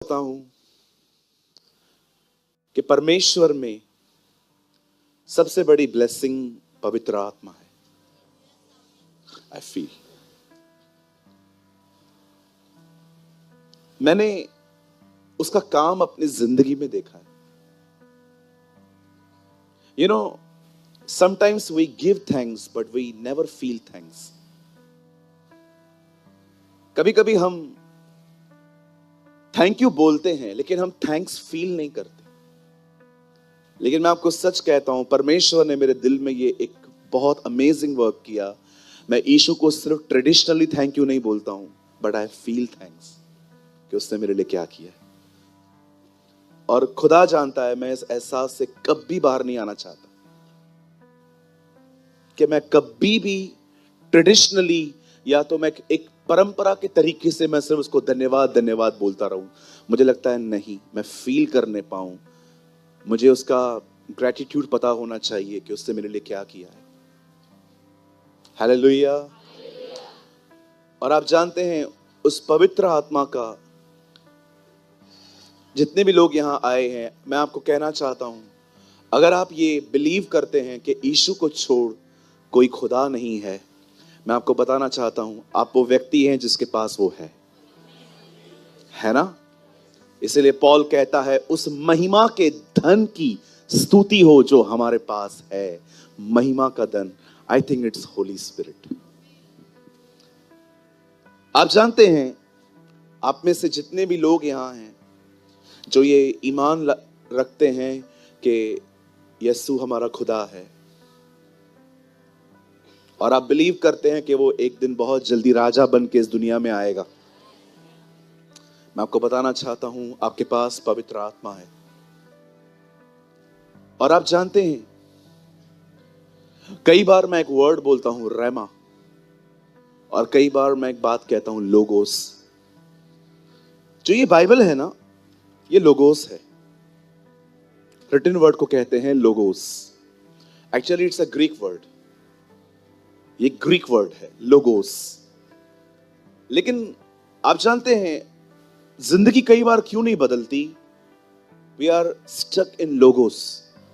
करता हूं कि परमेश्वर में सबसे बड़ी ब्लेसिंग पवित्र आत्मा है। आई फील मैंने उसका काम अपनी जिंदगी में देखा है। You know, sometimes we give thanks but we never feel thanks. कभी कभी हम थैंक यू बोलते हैं लेकिन हम थैंक्स फील नहीं करते। लेकिन मैं आपको सच कहता हूं, परमेश्वर ने मेरे दिल में ये एक बहुत अमेजिंग वर्क किया। मैं यीशु को सिर्फ ट्रेडिशनली थैंक यू नहीं बोलता हूं, बट आई फील थैंक्स कि उसने मेरे लिए क्या किया है। और खुदा जानता है, मैं इस एहसास से कभी बाहर नहीं आना चाहता कि मैं कभी भी ट्रेडिशनली या तो मैं एक परंपरा के तरीके से मैं सिर्फ उसको धन्यवाद धन्यवाद बोलता रहूं। मुझे लगता है नहीं, मैं फील करने पाऊं, मुझे उसका ग्रेटिट्यूड पता होना चाहिए कि उसने मेरे लिए क्या किया है। हालेलुया। और आप जानते हैं, उस पवित्र आत्मा का जितने भी लोग यहां आए हैं, मैं आपको कहना चाहता हूं, अगर आप ये बिलीव करते हैं कि यीशु को छोड़ कोई खुदा नहीं है, मैं आपको बताना चाहता हूं, आप वो व्यक्ति हैं जिसके पास वो है ना। इसलिए पौल कहता है, उस महिमा के धन की स्तुति हो जो हमारे पास है। महिमा का धन, I think it's Holi spirit. आप जानते हैं, आप में से जितने भी लोग यहां हैं जो ये ईमान रखते हैं कि यीशु हमारा खुदा है, और आप बिलीव करते हैं कि वो एक दिन बहुत जल्दी राजा बन के इस दुनिया में आएगा, मैं आपको बताना चाहता हूं, आपके पास पवित्र आत्मा है। और आप जानते हैं, कई बार मैं एक वर्ड बोलता हूं रेमा, और कई बार मैं एक बात कहता हूं लोगोस। जो ये बाइबल है ना, ये लोगोस है। रिटन वर्ड को कहते हैं logos. Actually it's a Greek word. ये ग्रीक वर्ड है लोगोस। लेकिन आप जानते हैं, जिंदगी कई बार क्यों नहीं बदलती? We are stuck in logos,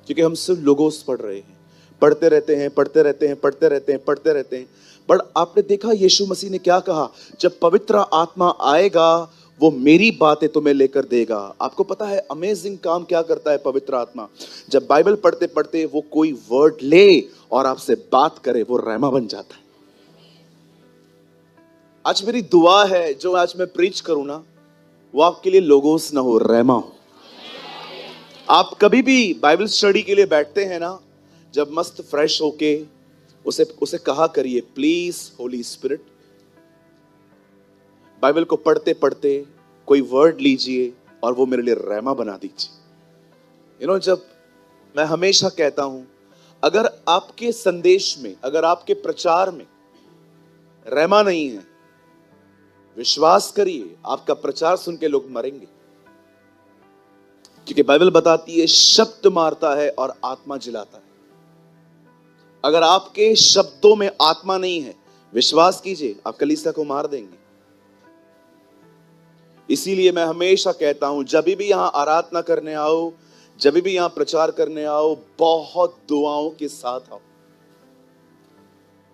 क्योंकि हम सिर्फ लोगोस पढ़ रहे हैं, पढ़ते रहते हैं, पढ़ते रहते हैं, पढ़ते रहते हैं, पढ़ते रहते हैं। बट आपने देखा यीशु मसीह ने क्या कहा? जब पवित्र आत्मा आएगा, वो मेरी बातें तुम्हें लेकर देगा। आपको पता है अमेजिंग काम क्या करता है पवित्र आत्मा? जब बाइबल पढ़ते पढ़ते वो कोई वर्ड ले और आपसे बात करे, वो रहमा बन जाता है। आज मेरी दुआ है, जो आज मैं प्रीच करूं ना, वो आपके लिए लोगोस ना हो, रहमा हो। आप कभी भी बाइबल स्टडी के लिए बैठते हैं ना, जब मस्त फ्रेश होके उसे कहा करिए, प्लीज होली स्पिरिट, बाइबल को पढ़ते पढ़ते कोई वर्ड लीजिए और वो मेरे लिए रहमा बना दीजिए। जब मैं हमेशा कहता हूं, अगर आपके संदेश में, अगर आपके प्रचार में रहमा नहीं है, विश्वास करिए, आपका प्रचार सुन के लोग मरेंगे। क्योंकि बाइबल बताती है, शब्द मारता है और आत्मा जिलाता है। अगर आपके शब्दों में आत्मा नहीं है, विश्वास कीजिए, आप कलीसिया को मार देंगे। इसीलिए मैं हमेशा कहता हूं, जब भी यहां आराधना करने आओ, जब भी यहां प्रचार करने आओ, बहुत दुआओं के साथ आओ।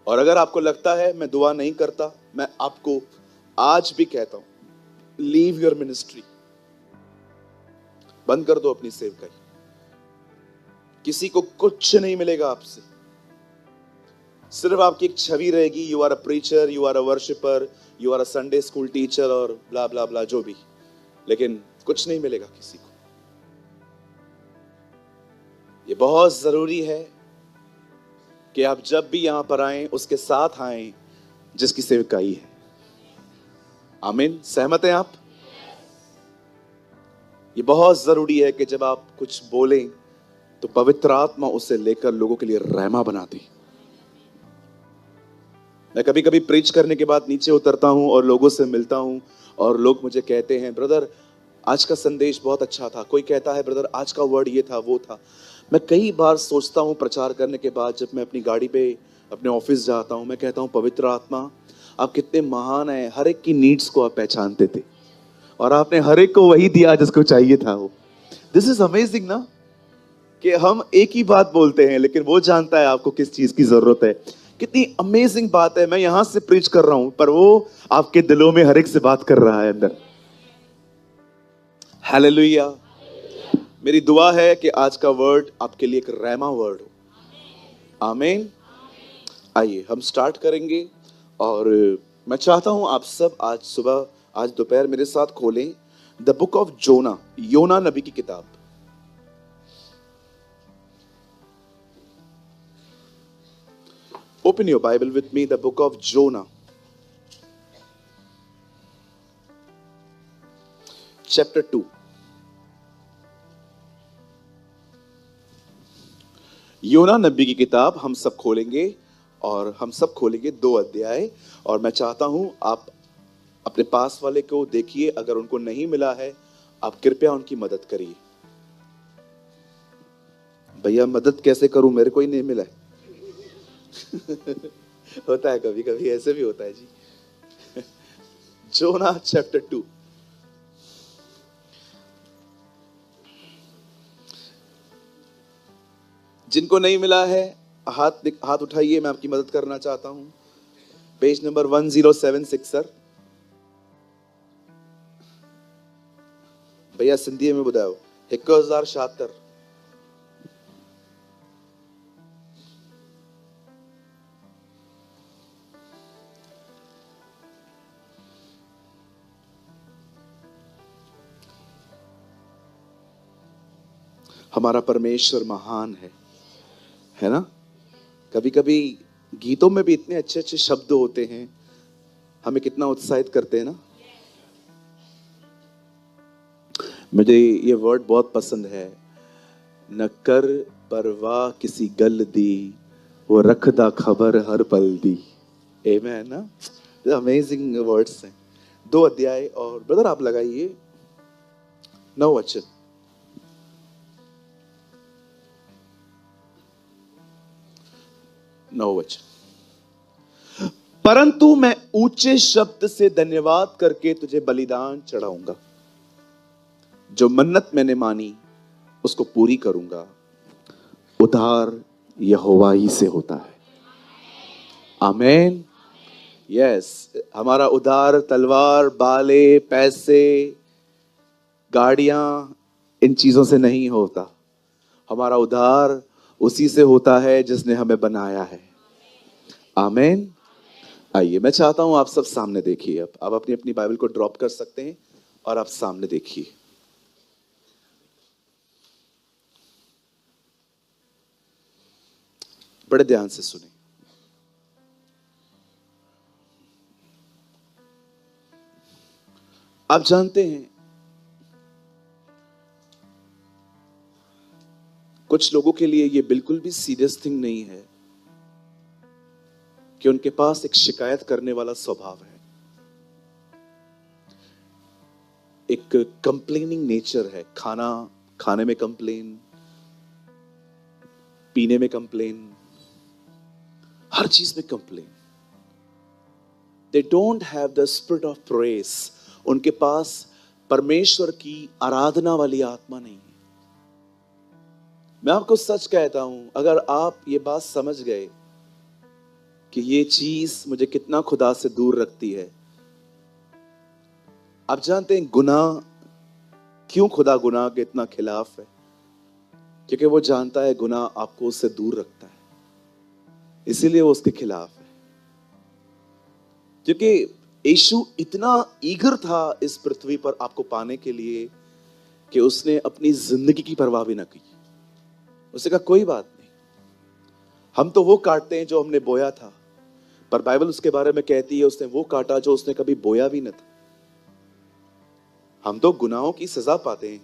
और अगर आपको लगता है मैं दुआ नहीं करता, मैं आपको आज भी कहता हूं, लीव योर मिनिस्ट्री, बंद कर दो अपनी सेवकाई। किसी को कुछ नहीं मिलेगा आपसे, सिर्फ आपकी एक छवि रहेगी। You are a preacher, you are a worshipper, you are a Sunday school teacher और ब्ला ब्ला ब्ला, जो भी, लेकिन कुछ नहीं मिलेगा किसी को। ये बहुत जरूरी है कि आप जब भी यहां पर आए, उसके साथ आए जिसकी सेवकाई है। आमीन, सहमत हैं आप? ये बहुत जरूरी है कि जब आप कुछ बोलें तो पवित्र आत्मा उसे लेकर लोगों के लिए रहमा बना दे। मैं कभी कभी प्रीच करने के बाद नीचे उतरता हूं और लोगों से मिलता हूं, और लोग मुझे कहते हैं, ब्रदर आज का संदेश बहुत अच्छा था। कोई कहता है, ब्रदर आज का वर्ड ये था, वो था। मैं कई बार सोचता हूं प्रचार करने के बाद, जब मैं अपनी गाड़ी पे अपने ऑफिस जाता हूं, मैं कहता हूं, पवित्र आत्मा आप कितने महान हैं, हर एक की नीड्स को आप पहचानते थे, और आपने हर एक को वही दिया जिसको चाहिए था वो। दिस इज अमेजिंग ना, कि हम एक ही बात बोलते हैं लेकिन वो जानता है आपको किस चीज की जरूरत है। कितनी अमेजिंग बात है। मैं यहां से प्रीच कर रहा हूं पर वो आपके दिलों में हर एक से बात कर रहा है अंदर। हालेलुया। मेरी दुआ है कि आज का वर्ड आपके लिए एक रैमा वर्ड हो। आमीन। आइए हम स्टार्ट करेंगे। और मैं चाहता हूं आप सब आज सुबह, आज दोपहर मेरे साथ खोलें द बुक ऑफ जोना, योना नबी की किताब। Open your Bible with me, the book of Jonah chapter 2। योना नबी की किताब हम सब खोलेंगे और हम सब खोलेंगे 2 अध्याय। और मैं चाहता हूं आप अपने पास वाले को देखिए, अगर उनको नहीं मिला है आप कृपया उनकी मदद करिए। भैया मदद कैसे करूं, मेरे को ही नहीं मिला है। होता है, कभी कभी ऐसे भी होता है जी। जोना चैप्टर 2। जिनको नहीं मिला है हाथ उठाइए, मैं आपकी मदद करना चाहता हूं। Page number 1076 sir. भैया सिंधी में बुधायो 1076। हमारा परमेश्वर महान है ना। कभी कभी गीतों में भी इतने अच्छे अच्छे शब्द होते हैं, हमें कितना उत्साहित करते हैं ना। मुझे ये वर्ड बहुत पसंद है। न कर परवाह किसी गल दी, वो रखदा खबर हर पल दी। आमेन ना। अमेजिंग वर्ड्स हैं। 2 अध्याय और ब्रदर आप लगाइए 9 वचन। परंतु मैं ऊंचे शब्द से धन्यवाद करके तुझे बलिदान चढ़ाऊंगा। जो मन्नत मैंने मानी उसको पूरी करूंगा। उद्धार यहोवा ही से होता है। आमीन। यस, हमारा उद्धार तलवार, बाले, पैसे, गाड़ियां, इन चीजों से नहीं होता। हमारा उद्धार उसी से होता है जिसने हमें बनाया है। आमीन। आइए मैं चाहता हूं आप सब सामने देखिए। अब आप अपनी अपनी बाइबल को ड्रॉप कर सकते हैं और आप सामने देखिए। बड़े ध्यान से सुने। आप जानते हैं कुछ लोगों के लिए ये बिल्कुल भी सीरियस थिंग नहीं है कि उनके पास एक शिकायत करने वाला स्वभाव है, एक कंप्लेनिंग नेचर है। खाने में कंप्लेन, पीने में कंप्लेन, हर चीज में complain. They don't have the spirit of praise. उनके पास परमेश्वर की आराधना वाली आत्मा नहीं है। मैं आपको सच कहता हूं, अगर आप ये बात समझ गए कि ये चीज मुझे कितना खुदा से दूर रखती है। आप जानते हैं गुनाह क्यों खुदा गुनाह के इतना खिलाफ है? क्योंकि वो जानता है गुनाह आपको उससे दूर रखता है, इसीलिए वो उसके खिलाफ है। क्योंकि यीशु इतना ईगर था इस पृथ्वी पर आपको पाने के लिए कि उसने अपनी जिंदगी की परवाह भी ना की। उसने कहा कोई बात नहीं, हम तो वो काटते हैं जो हमने बोया था, पर बाइबल उसके बारे में कहती है उसने वो काटा जो उसने कभी बोया भी न था। हम तो गुनाहों की सजा पाते हैं,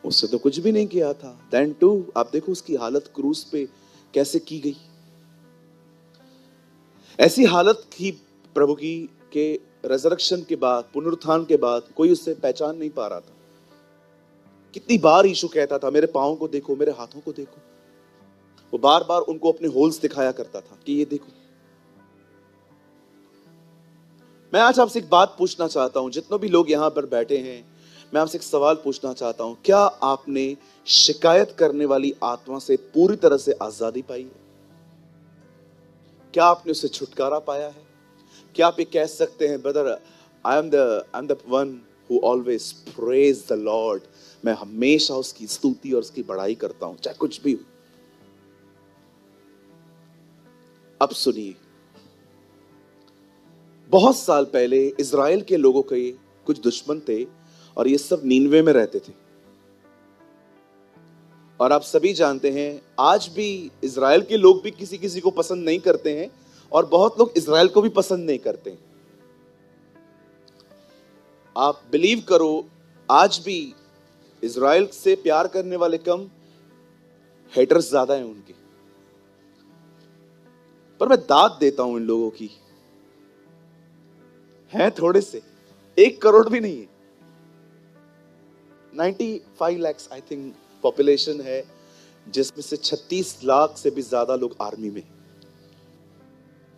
उससे तो कुछ भी नहीं किया था। देन टू आप देखो उसकी हालत क्रूस पे कैसे की गई। ऐसी हालत थी प्रभु की के रेजरेक्शन के बाद, पुनरुत्थान के बाद कोई उससे पहचान नहीं पा रहा था। कितनी बार यीशु कहता था मेरे पांवों को देखो, मेरे हाथों को देखो। वो बार बार उनको अपने होल्स दिखाया करता था कि ये देखो। मैं आज आपसे एक बात पूछना चाहता हूं, जितने भी लोग यहां पर बैठे हैं, मैं आपसे एक सवाल पूछना चाहता हूं, क्या आपने शिकायत करने वाली आत्मा से पूरी तरह से आजादी पाई है? क्या आपने उससे छुटकारा पाया है? क्या आप ये कह सकते हैं, brother, I am the one who always praise the Lord, मैं हमेशा उसकी स्तुति और उसकी बड़ाई करता हूं चाहे कुछ भी हो? अब सुनिए, बहुत साल पहले इज़राइल के लोगों के कुछ दुश्मन थे और ये सब नीनवे में रहते थे। और आप सभी जानते हैं, आज भी इज़राइल के लोग भी किसी किसी को पसंद नहीं करते हैं और बहुत लोग इज़राइल को भी पसंद नहीं करते हैं। आप बिलीव करो, आज भी इज़राइल से प्यार करने वाले कम, हेटर्स ज्यादा हैं उनके। पर मैं दाद देता हूं इन लोगों की, हैं थोड़े से, 1 करोड़ भी नहीं है, 95 lakhs आई थिंक पॉपुलेशन है, जिसमें से 36 लाख से भी ज्यादा लोग आर्मी में।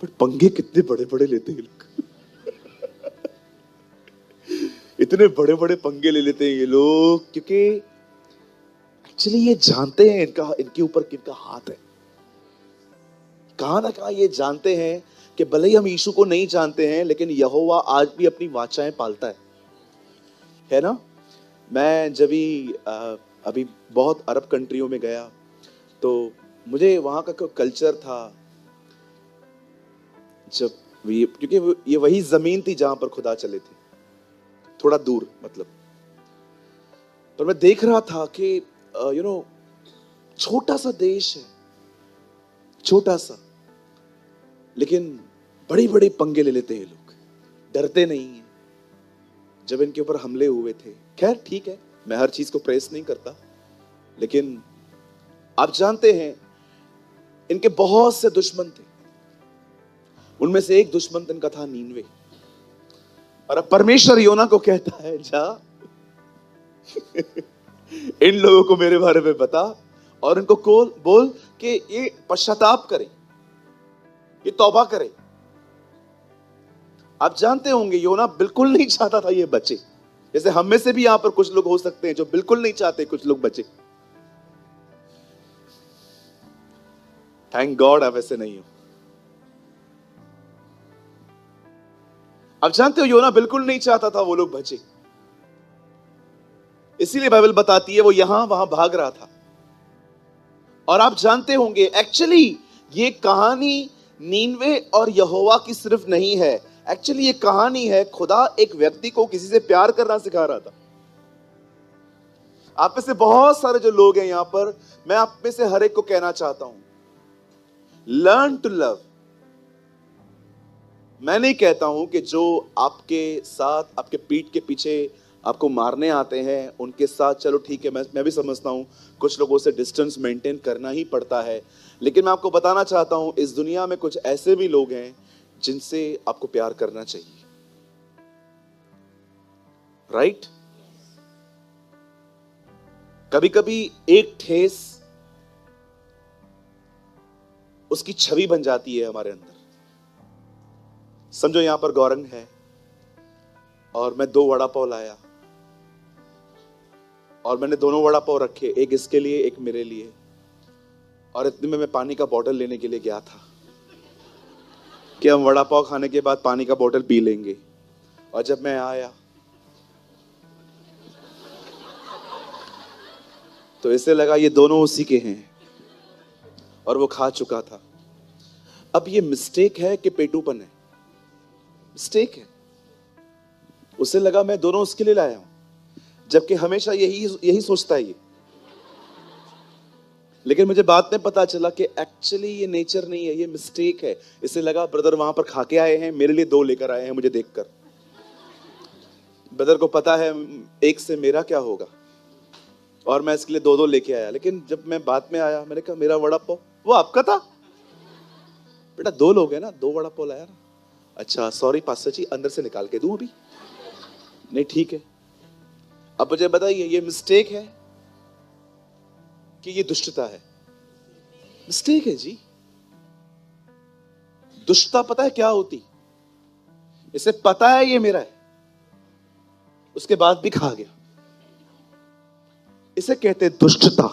पर पंगे कितने बड़े बड़े लेते हैं लोग इतने बड़े बड़े पंगे ले लेते हैं ये लोग, क्योंकि एक्चुअली ये जानते हैं इनके ऊपर किनका हाथ है। कहां ना कहां ये जानते हैं कि भले ही हम यीशु को नहीं जानते हैं, लेकिन यहोवा आज भी अपनी वाचाएं पालता है ना। मैं जब भी अभी बहुत अरब कंट्रियों में गया, तो मुझे वहां का कल्चर था, क्योंकि ये वही जमीन थी जहां पर खुदा चले थे, थोड़ा दूर मतलब। पर मैं देख रहा था कि छोटा सा देश है, छोटा सा, लेकिन बड़ी बड़ी पंगे ले लेते हैं लोग, डरते नहीं हैं। जब इनके ऊपर हमले हुए थे, खैर ठीक है, मैं हर चीज को प्रेस नहीं करता, लेकिन आप जानते हैं इनके बहुत से दुश्मन थे। उनमें से एक दुश्मन इनका था नीनवे। और अब परमेश्वर योना को कहता है, जा इन लोगों को मेरे बारे में बता और इनको बोल कि ये पश्चाताप करें, ये तौबा करें। आप जानते होंगे योना बिल्कुल नहीं चाहता था ये बचे, जैसे हम में से भी यहां पर कुछ लोग हो सकते हैं जो बिल्कुल नहीं चाहते कुछ लोग बचे। थैंक गॉड आप ऐसे नहीं हो। आप जानते हो योना बिल्कुल नहीं चाहता था वो लोग बचे, इसीलिए बाइबल बताती है वो यहां वहां भाग रहा था। और आप जानते होंगे एक्चुअली ये कहानी नीनवे और यहोवा की सिर्फ नहीं है, एक्चुअली ये कहानी है खुदा एक व्यक्ति को किसी से प्यार करना सिखा रहा था। आप में से बहुत सारे जो लोग हैं यहां पर, मैं आप में से हर एक को कहना चाहता हूं, लर्न टू लव। मैं नहीं कहता हूं कि जो आपके साथ आपके पीठ के पीछे आपको मारने आते हैं उनके साथ चलो ठीक है, मैं भी समझता हूं कुछ लोगों से डिस्टेंस मेंटेन करना ही पड़ता है, लेकिन मैं आपको बताना चाहता हूं इस दुनिया में कुछ ऐसे भी लोग हैं जिनसे आपको प्यार करना चाहिए, राइट? कभी कभी एक ठेस उसकी छवि बन जाती है हमारे अंदर। समझो यहां पर गौरंग है और मैं 2 वड़ा पाव लाया और मैंने दोनों वड़ा पाव रखे, एक इसके लिए एक मेरे लिए, और इतने में मैं पानी का बोतल लेने के लिए गया था कि हम वड़ा पाव खाने के बाद पानी का बोतल पी लेंगे। और जब मैं आया तो इसे लगा ये दोनों उसी के हैं और वो खा चुका था। अब ये मिस्टेक है कि पेटूपन है? मिस्टेक है। उसे लगा मैं दोनों उसके लिए लाया हूं, जबकि हमेशा यही सोचता है ये। लेकिन मुझे बाद में पता चला कि एक्चुअली ये नेचर नहीं है, ये मिस्टेक है। इसे लगा ब्रदर वहां पर खा के आए हैं, मेरे लिए 2 लेकर आए हैं मुझे देखकर। ब्रदर को पता है एक से मेरा क्या होगा, और मैं इसके लिए 2 लेके आया। लेकिन जब मैं बाद में आया, मैंने कहा मेरा वड़ा पाव वो आपका था बेटा, 2 लोग हैं ना, 2 वड़ा पाव लाया ना। अच्छा सॉरी पास्टर जी, अंदर से निकाल के दूं अभी? नहीं ठीक है। अब मुझे बताइए ये मिस्टेक है कि ये दुष्टता है? मिस्टेक है जी। दुष्टता पता है क्या होती? इसे पता है ये मेरा है, उसके बाद भी खा गया। इसे कहते हैं दुष्टता।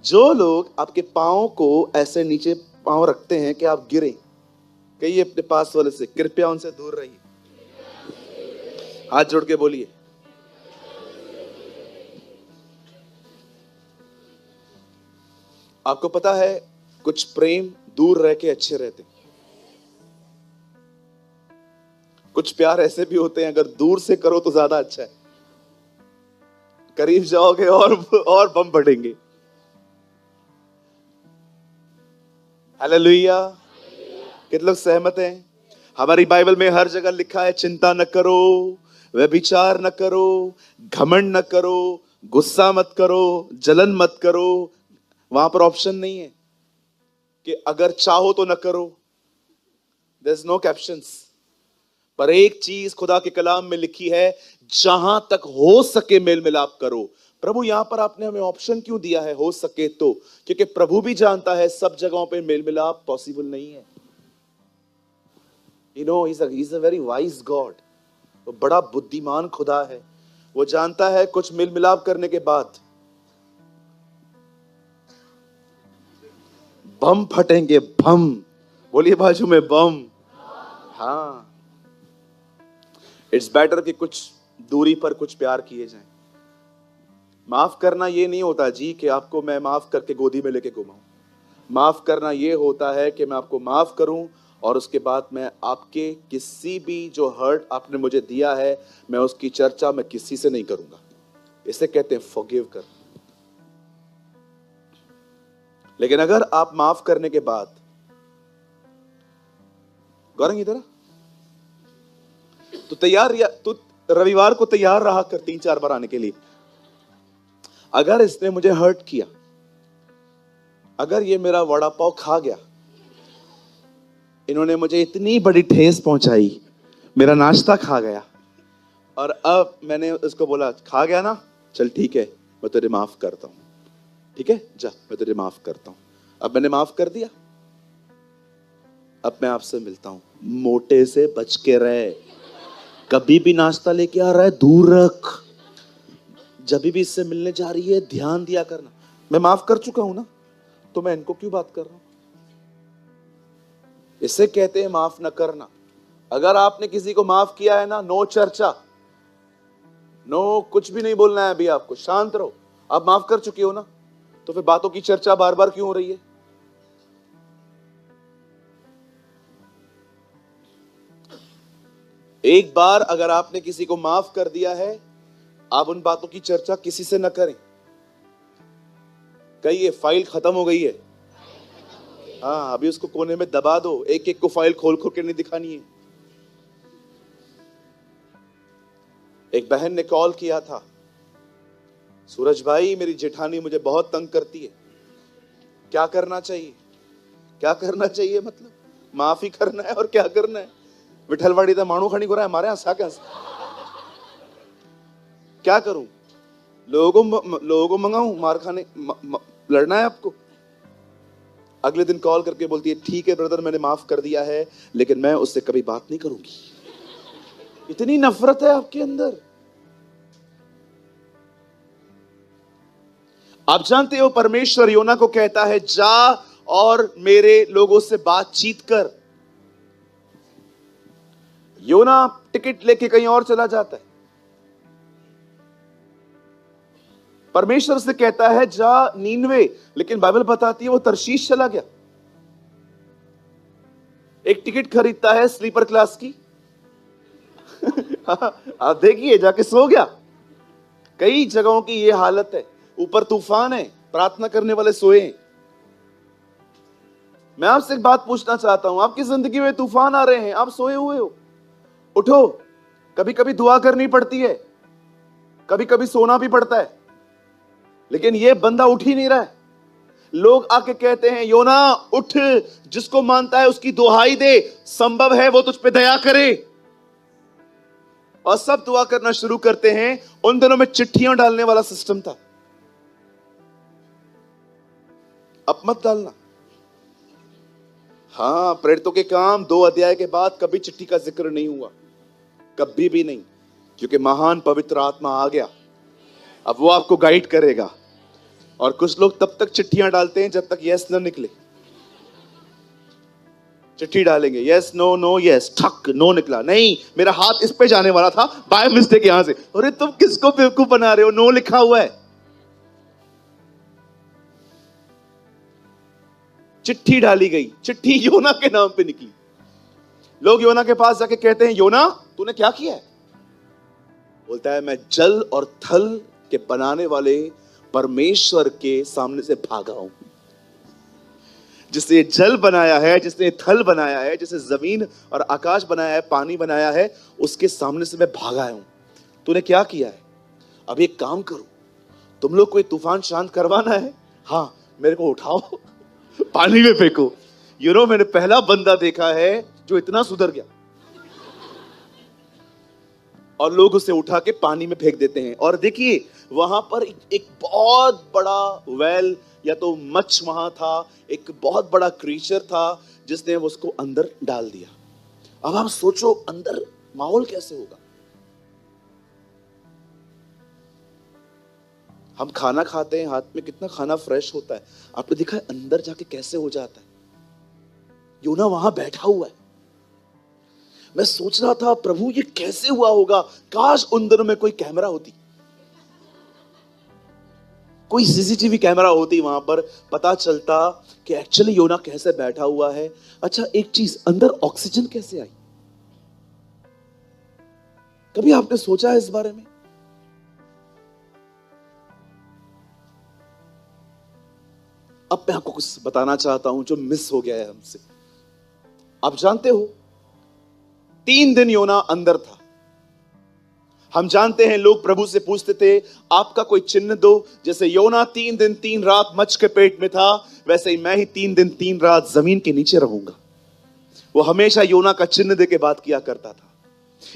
जो लोग आपके पांव को ऐसे नीचे पांव रखते हैं कि आप गिरे, कहिए अपने पास वाले से, कृपया उनसे दूर रहिए। हाथ जोड़ के बोलिए। आपको पता है कुछ प्रेम दूर रह के अच्छे रहते हैं, कुछ प्यार ऐसे भी होते हैं अगर दूर से करो तो ज्यादा अच्छा है, करीब जाओगे और बम बढ़ेंगे। हालेलुया। कितने लोग सहमत हैं? हमारी बाइबल में हर जगह लिखा है चिंता न करो, व्यभिचार न करो, घमंड न करो, गुस्सा मत करो, जलन मत करो। वहां पर ऑप्शन नहीं है कि अगर चाहो तो न करो। There's no captions। पर एक चीज खुदा के कलाम में लिखी है, जहां तक हो सके मेल मिलाप करो। प्रभु यहां पर आपने हमें ऑप्शन क्यों दिया है हो सके तो? क्योंकि प्रभु भी जानता है सब जगहों पे मेल मिलाप पॉसिबल नहीं है। You know, he's a very wise God। वो बड़ा बुद्धिमान खुदा है। वो जानता है कुछ मेल मिलाप करने के बाद बम फटेंगे, बम। बोलिए बाजू में बम। हाँ, इट्स बेटर कि कुछ दूरी पर कुछ प्यार किए जाएं। माफ करना ये नहीं होता जी कि आपको मैं माफ करके गोदी में लेके घुमाऊं। माफ करना ये होता है कि मैं आपको माफ करूं और उसके बाद मैं आपके किसी भी जो हर्ट आपने मुझे दिया है, मैं उसकी चर्चा मैं किसी से नहीं करूंगा। इसे कहते हैं फॉरगिव कर। लेकिन अगर आप माफ करने के बाद, गौरंग इधर तो तैयार, या तू रविवार को तैयार रहा कर 3-4 बार आने के लिए। अगर इसने मुझे हर्ट किया, अगर ये मेरा वड़ा पाव खा गया, इन्होंने मुझे इतनी बड़ी ठेस पहुंचाई, मेरा नाश्ता खा गया, और अब मैंने उसको बोला खा गया ना, चल ठीक है मैं तुझे माफ करता हूं, ठीक है जा मैं तुझे माफ करता हूं। अब मैंने माफ कर दिया, अब मैं आपसे मिलता हूं। मोटे से बच के रहे। कभी भी नाश्ता लेके आ रहा है दूर रख। जब भी इससे मिलने जा रही है ध्यान दिया करना। मैं माफ कर चुका हूं ना, तो मैं इनको क्यों बात कर रहा हूं? इसे कहते हैं माफ न करना। अगर आपने किसी को माफ किया है ना, नो चर्चा, नो कुछ भी नहीं बोलना है अभी आपको, शांत रहो। आप माफ कर चुके हो ना, तो फिर बातों की चर्चा बार बार क्यों हो रही है? एक बार अगर आपने किसी को माफ कर दिया है, आप उन बातों की चर्चा किसी से न करें। कहिए फाइल खत्म हो गई है। हाँ, अभी उसको कोने में दबा दो, एक एक को फाइल खोल खोल के नहीं दिखानी है। एक बहन ने कॉल किया था, सूरज भाई मेरी जेठानी मुझे बहुत तंग करती है, क्या करना चाहिए? क्या करना चाहिए मतलब माफी करना है और क्या करना है? विठलवाड़ी तो मानू खड़ी है हमारे यहाँ कैसे? क्या करूं? लोगों को मंगाऊं मार खाने? लड़ना है आपको? अगले दिन कॉल करके बोलती है ठीक है ब्रदर मैंने माफ कर दिया है, लेकिन मैं उससे कभी बात नहीं करूंगी। इतनी नफरत है आपके अंदर। आप जानते हो परमेश्वर योना को कहता है जा और मेरे लोगों से बातचीत कर। योना टिकट लेके कहीं और चला जाता है। परमेश्वर से कहता है जा नीनवे, लेकिन बाइबल बताती है वो तरशीश चला गया। एक टिकट खरीदता है स्लीपर क्लास की आप देखिए जाके सो गया। कई जगहों की ये हालत है। ऊपर तूफान है, प्रार्थना करने वाले सोए हैं। मैं आपसे एक बात पूछना चाहता हूं, आपकी जिंदगी में तूफान आ रहे हैं, आप सोए हुए हो, उठो। कभी कभी दुआ करनी पड़ती है, कभी कभी सोना भी पड़ता है, लेकिन यह बंदा उठ ही नहीं रहा है। लोग आके कहते हैं योना उठ, जिसको मानता है उसकी दुहाई दे, संभव है वो तुझ पे दया करे। और सब दुआ करना शुरू करते हैं। उन दिनों में चिट्ठियां डालने वाला सिस्टम था, अब मत डालना। हाँ, प्रेरितों के काम 2 अध्याय के बाद कभी चिट्ठी का जिक्र नहीं हुआ, कभी भी नहीं, क्योंकि महान पवित्र आत्मा आ गया। अब वो आपको गाइड करेगा। और कुछ लोग तब तक चिट्ठियां डालते हैं जब तक यस न निकले। चिट्ठी डालेंगे, यस नो नो यस, ठक नो निकला, नहीं मेरा हाथ इस पे जाने वाला था, बाय मिस्टेक यहां से। अरे तुम किसको बेवकूफ बना रहे हो, नो लिखा हुआ है। चिट्ठी डाली गई, चिट्ठी योना के नाम पे निकली। लोग योना के पास जाके कहते हैं, योना तूने क्या किया है? बोलता है, मैं जल और थल के बनाने वाले परमेश्वर के सामने से भागा हूं। जिसने जल बनाया है, जिसने थल बनाया है, जिसने जमीन और आकाश बनाया है, पानी बनाया है, उसके सामने से मैं भागा हूं। तूने क्या किया है? अब एक काम करो, तुम लोग कोई तूफान शांत करवाना है, हाँ मेरे को उठाओ, पानी में फेंको। मैंने पहला बंदा देखा है जो इतना सुधर गया। और लोग उसे उठा के पानी में फेंक देते हैं। और देखिए वहां पर एक बहुत बड़ा वेल या तो मच्छ वहां था, एक बहुत बड़ा क्रीचर था जिसने उसको अंदर डाल दिया। अब आप सोचो अंदर माहौल कैसे होगा। हम खाना खाते हैं, हाथ में कितना खाना फ्रेश होता है, आपने देखा है अंदर जाके कैसे हो जाता है। योना वहां बैठा हुआ है। मैं सोच रहा था, प्रभु ये कैसे हुआ होगा, काश उन दिनों में कोई कैमरा होती, कोई सीसीटीवी कैमरा होती वहां पर, पता चलता कि एक्चुअली योना कैसे बैठा हुआ है। अच्छा एक चीज, अंदर ऑक्सीजन कैसे आई? कभी आपने सोचा है इस बारे में? अब मैं आपको कुछ बताना चाहता हूं जो मिस हो गया है हमसे। आप जानते हो 3 दिन योना अंदर था। हम जानते हैं लोग प्रभु से पूछते थे, आपका कोई चिन्ह दो। जैसे योना 3 दिन 3 रात मच्छ के पेट में था, वैसे ही मैं ही 3 दिन 3 रात जमीन के नीचे रहूंगा। वो हमेशा योना का चिन्ह दे के बात किया करता था।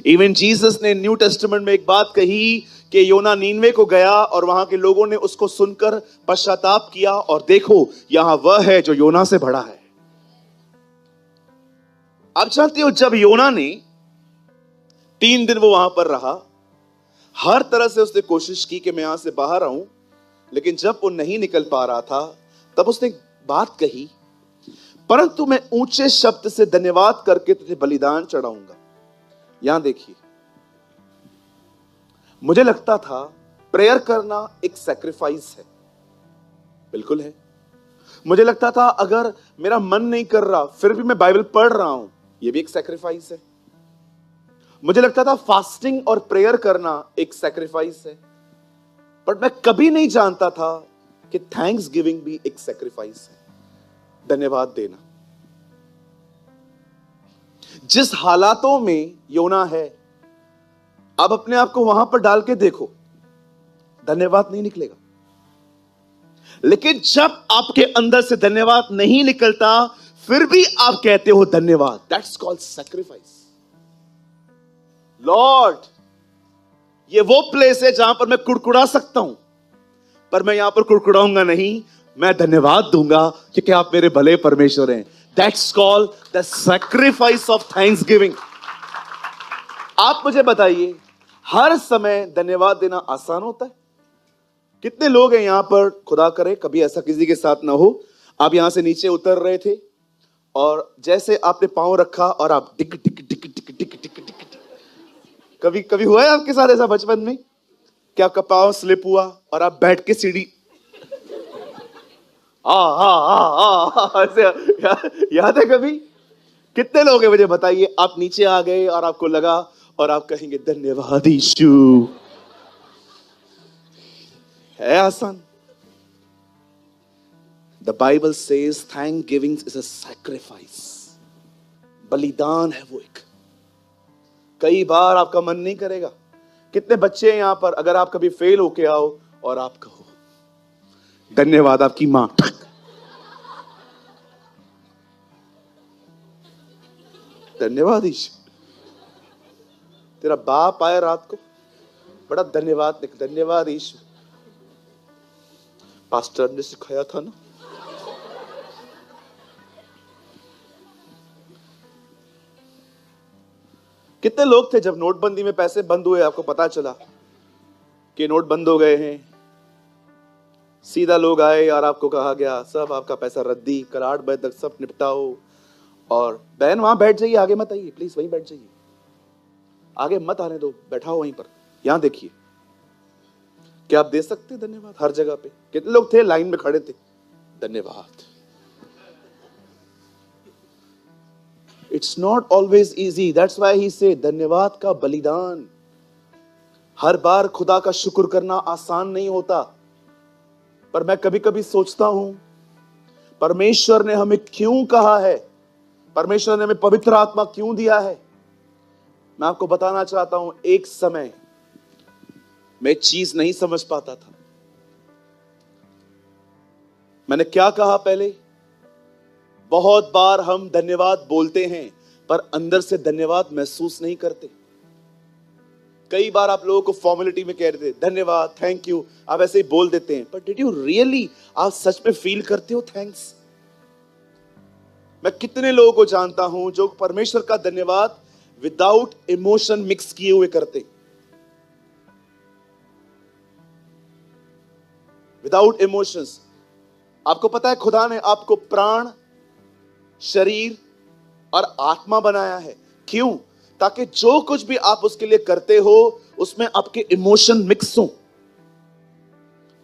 इवन जीसस ने न्यू टेस्टामेंट में एक बात कही कि योना नीनवे को गया और वहां के लोगों ने उसको सुनकर पश्चाताप किया, और देखो यहां वह है जो योना से बड़ा है। आप जानते हो जब योना ने 3 दिन वो वहां पर रहा, हर तरह से उसने कोशिश की कि मैं यहां से बाहर आऊं, लेकिन जब वो नहीं निकल पा रहा था तब उसने एक बात कही, परंतु मैं ऊंचे शब्द से धन्यवाद करके तुझे बलिदान चढ़ाऊंगा। यहां देखिए, मुझे लगता था प्रेयर करना एक सैक्रिफाइस है, बिल्कुल है। मुझे लगता था अगर मेरा मन नहीं कर रहा फिर भी मैं बाइबल पढ़ रहा हूं, यह भी एक सैक्रिफाइस है। मुझे लगता था फास्टिंग और प्रेयर करना एक सैक्रिफाइस है, बट मैं कभी नहीं जानता था कि थैंक्स गिविंग भी एक सैक्रिफाइस है, धन्यवाद देना। जिस हालातों में योना है, आप अपने आप को वहां पर डाल के देखो, धन्यवाद नहीं निकलेगा। लेकिन जब आपके अंदर से धन्यवाद नहीं निकलता फिर भी आप कहते हो धन्यवाद, दैट्स कॉल्ड सैक्रिफाइस। लॉर्ड, ये वो प्लेस है जहां पर मैं कुड़कुड़ा सकता हूं, पर मैं यहां पर कुड़कुड़ाऊंगा नहीं, मैं धन्यवाद दूंगा क्योंकि आप मेरे भले परमेश्वर हैं। That's called the sacrifice of Thanksgiving. आप मुझे बताइए, हर समय धन्यवाद देना आसान होता है? कितने लोग हैं यहां पर, खुदा करे कभी ऐसा किसी के साथ ना हो, आप यहां से नीचे उतर रहे थे और जैसे आपने पांव रखा और आप टिक टिक टिक टिक टिक टिक टिक टिक, कभी कभी हुआ है आपके साथ ऐसा बचपन में कि आपका पांव स्लिप हुआ और आप बैठ के सीढ़ी ऐसे याद है कभी? कितने लोग हैं मुझे बताइए, आप नीचे आ गए और आपको लगा और आप कहेंगे धन्यवाद यीशु। है आसान? The Bible says thank giving is a sacrifice. बलिदान है वो एक। कई बार आपका मन नहीं करेगा। कितने बच्चे हैं यहां पर, अगर आप कभी फेल होके आओ और आप कहो धन्यवाद आपकी मां, धन्यवाद ईश्वर, तेरा बाप आया रात को, बड़ा धन्यवाद, धन्यवाद ईश्वर, पास्टर ने सिखाया था ना। कितने लोग थे जब नोटबंदी में पैसे बंद हुए, आपको पता चला कि नोट बंद हो गए हैं, सीधा लोग आए और आपको कहा गया सब आपका पैसा रद्दी, कल 8 बजे तक सब निपटाओ। और बहन वहां बैठ जाइए, आगे मत आइए प्लीज, वहीं बैठ जाइए, आगे मत आने दो, बैठाओ वहीं पर। यहां देखिए, क्या आप दे सकते धन्यवाद? हर जगह पे कितने लोग थे लाइन में खड़े थे, धन्यवाद। It's not always easy, that's why he से धन्यवाद का बलिदान। हर बार खुदा का शुक्र करना आसान नहीं होता, पर मैं कभी कभी सोचता हूं परमेश्वर ने हमें क्यों कहा है, परमेश्वर ने हमें पवित्र आत्मा क्यों दिया है। मैं आपको बताना चाहता हूं, एक समय मैं चीज नहीं समझ पाता था। मैंने क्या कहा पहले, बहुत बार हम धन्यवाद बोलते हैं पर अंदर से धन्यवाद महसूस नहीं करते। कई बार आप लोगों को फॉर्मेलिटी में कह रहे थे धन्यवाद, थैंक यू, आप ऐसे ही बोल देते हैं, पर डिड यू रियली, आप सच में फील करते हो थैंक्स? मैं कितने लोगों को जानता हूं जो परमेश्वर का धन्यवाद विदाउट इमोशन मिक्स किए हुए करते, विदाउट इमोशंस। आपको पता है खुदा ने आपको प्राण, शरीर और आत्मा बनाया है, क्यों? ताकि जो कुछ भी आप उसके लिए करते हो उसमें आपके इमोशन मिक्स हो।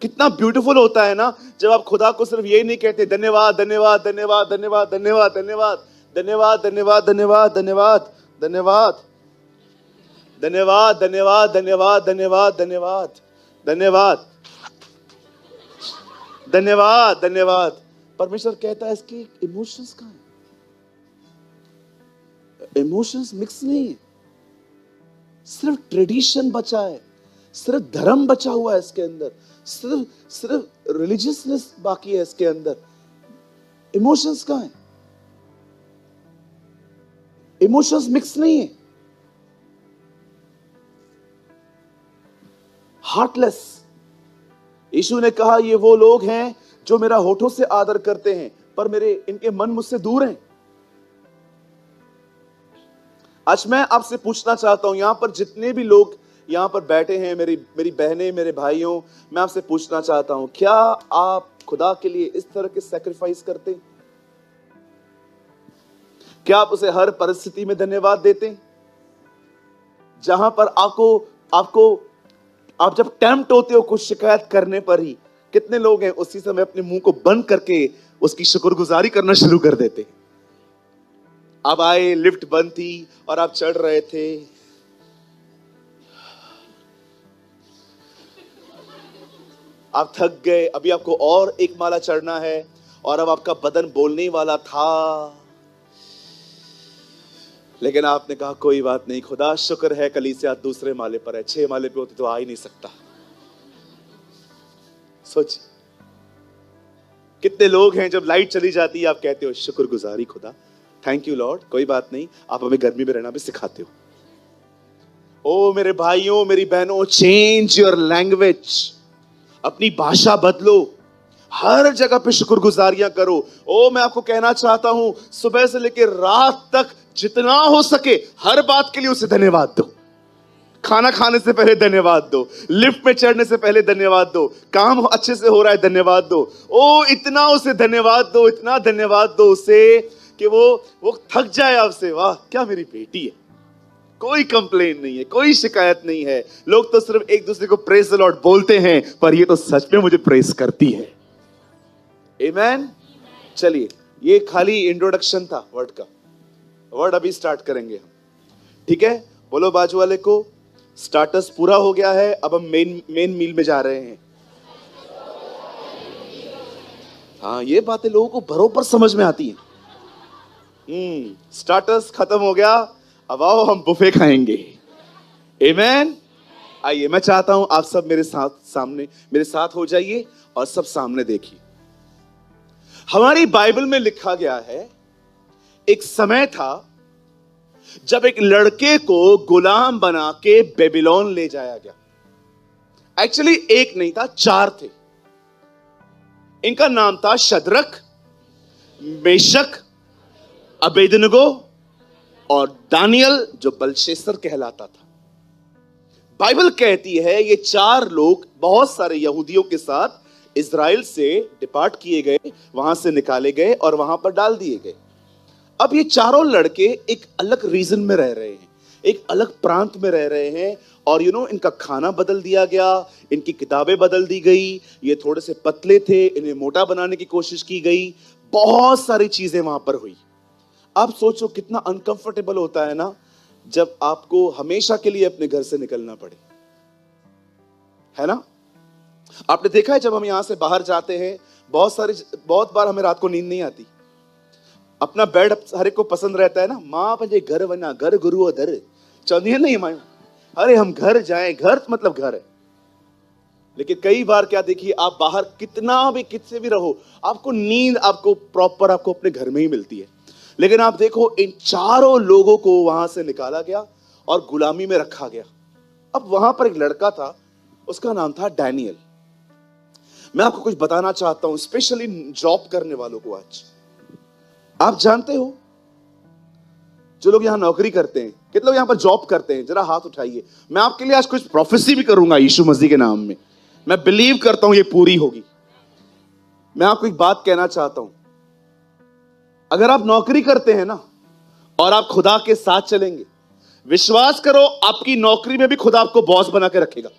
कितना ब्यूटीफुल होता है ना जब आप खुदा को सिर्फ यही नहीं कहते धन्यवाद धन्यवाद धन्यवाद धन्यवाद धन्यवाद धन्यवाद धन्यवाद धन्यवाद धन्यवाद धन्यवाद धन्यवाद धन्यवाद धन्यवाद धन्यवाद धन्यवाद धन्यवाद धन्यवाद धन्यवाद धन्यवाद। परमेश्वर कहता है इसकी इमोशंस कहां है? इमोशंस मिक्स नहीं है, सिर्फ ट्रेडिशन बचा है, सिर्फ धर्म बचा हुआ है इसके अंदर, सिर्फ सिर्फ रिलीजियसनेस बाकी है इसके अंदर। इमोशंस कहां है? इमोशंस मिक्स नहीं है, हार्टलेस। यीशु ने कहा ये वो लोग हैं जो मेरा होठों से आदर करते हैं पर मेरे इनके मन मुझसे दूर हैं। आज मैं आपसे पूछना चाहता हूं, यहां पर जितने भी लोग यहां पर बैठे हैं, मेरी बहनें, मेरे भाइयों, मैं आपसे पूछना चाहता हूं, क्या आप खुदा के लिए इस तरह के सैक्रिफाइस करते हैं? क्या आप उसे हर परिस्थिति में धन्यवाद देते हैं? जहां पर आप जब टेम्प्ट होते हो कुछ शिकायत करने पर ही, कितने लोग हैं उसी समय अपने मुंह को बंद करके उसकी शुक्रगुजारी करना शुरू कर देते हैं। आप आए, लिफ्ट बंद थी और आप चढ़ रहे थे, आप थक गए, अभी आपको और एक माला चढ़ना है और अब आपका बदन बोलने वाला था, लेकिन आपने कहा कोई बात नहीं, खुदा शुक्र है कलीसिया दूसरे माले पर है, 6 माले पे होती तो आ ही नहीं सकता। सोच, कितने लोग हैं जब लाइट चली जाती है आप कहते हो शुक्रगुजारी खुदा, थैंक यू लॉर्ड, कोई बात नहीं, आप हमें गर्मी में रहना भी सिखाते हो। ओ मेरे भाइयों, मेरी बहनों, चेंज योर लैंग्वेज, अपनी भाषा बदलो, हर जगह पे शुक्रगुजारियां करो। ओ मैं आपको कहना चाहता हूं, सुबह से लेकर रात तक जितना हो सके हर बात के लिए उसे धन्यवाद दो। खाना खाने से पहले धन्यवाद दो, लिफ्ट में चढ़ने से पहले धन्यवाद दो, काम अच्छे से हो रहा है धन्यवाद दो। ओ इतना उसे धन्यवाद दो, इतना धन्यवाद दो उसे कि वो थक जाए आपसे। वाह क्या मेरी बेटी है, कोई कंप्लेन नहीं है, कोई शिकायत नहीं है। लोग तो सिर्फ एक दूसरे को प्रेज द लॉर्ड बोलते हैं, पर ये तो सच में मुझे प्रेज करती है। आमेन। चलिए, ये खाली इंट्रोडक्शन था वर्ड का, वर्ड अभी स्टार्ट करेंगे हम, ठीक है? बोलो बाजू वाले को, स्टार्टर्स पूरा हो गया है, अब हम मेन मील में जा रहे हैं। हाँ, ये बातें लोगों को बरोबर समझ में आती हैं। स्टार्टर्स खत्म हो गया, अब आओ हम बुफे खाएंगे। आमेन। आइए, मैं चाहता हूं आप सब मेरे साथ हो जाइए और सब सामने देखिए। हमारी बाइबल में लिखा गया है, एक समय था जब एक लड़के को गुलाम बना के बेबीलोन ले जाया गया। एक्चुअली एक नहीं था, 4 थे। इनका नाम था शद्रक, मेशक, अबेदनगो और दानियल जो बेलशस्सर कहलाता था। बाइबल कहती है ये 4 लोग बहुत सारे यहूदियों के साथ इजराइल से डिपार्ट किए गए, वहां से निकाले गए और वहां पर डाल दिए गए। अब ये चारों लड़के एक अलग रीजन में रह रहे हैं, एक अलग प्रांत में रह रहे हैं, और इनका खाना बदल दिया गया, इनकी किताबें बदल दी गई, ये थोड़े से पतले थे, इन्हें मोटा बनाने की कोशिश की गई, बहुत सारी चीजें वहां पर हुई। आप सोचो कितना अनकंफर्टेबल होता है ना जब आपको हमेशा के लिए अपने घर से निकलना पड़े, है ना। आपने देखा है जब हम यहां से बाहर जाते हैं, बहुत बार हमें रात को नींद नहीं आती। अपना बेड हर एक को पसंद रहता है ना, माँ पंजे घर बना, घर गुरु अधर चाहती है नहीं माँ, अरे हम घर जाएं, घर मतलब घर है। लेकिन कई बार क्या देखिए, आप बाहर कितना भी कितने भी रहो, आपको नींद आपको प्रॉपर आपको अपने घर में ही मिलती है। लेकिन आप देखो इन चारों लोगों को वहां से निकाला गया और गुलामी में रखा गया। अब वहां पर एक लड़का था, उसका नाम था डैनियल। मैं आपको कुछ बताना चाहता हूं, स्पेशली जॉब करने वालों को। आज आप जानते हो जो लोग यहां नौकरी करते हैं, कितने लोग यहां पर जॉब करते हैं, जरा हाथ उठाइए। मैं आपके लिए आज कुछ प्रोफेसी भी करूंगा यीशु मसीह के नाम में, मैं बिलीव करता हूं ये पूरी होगी। मैं आपको एक बात कहना चाहता हूं, अगर आप नौकरी करते हैं ना और आप खुदा के साथ चलेंगे, विश्वास करो आपकी नौकरी में भी खुदा आपको बॉस बना के रखेगा।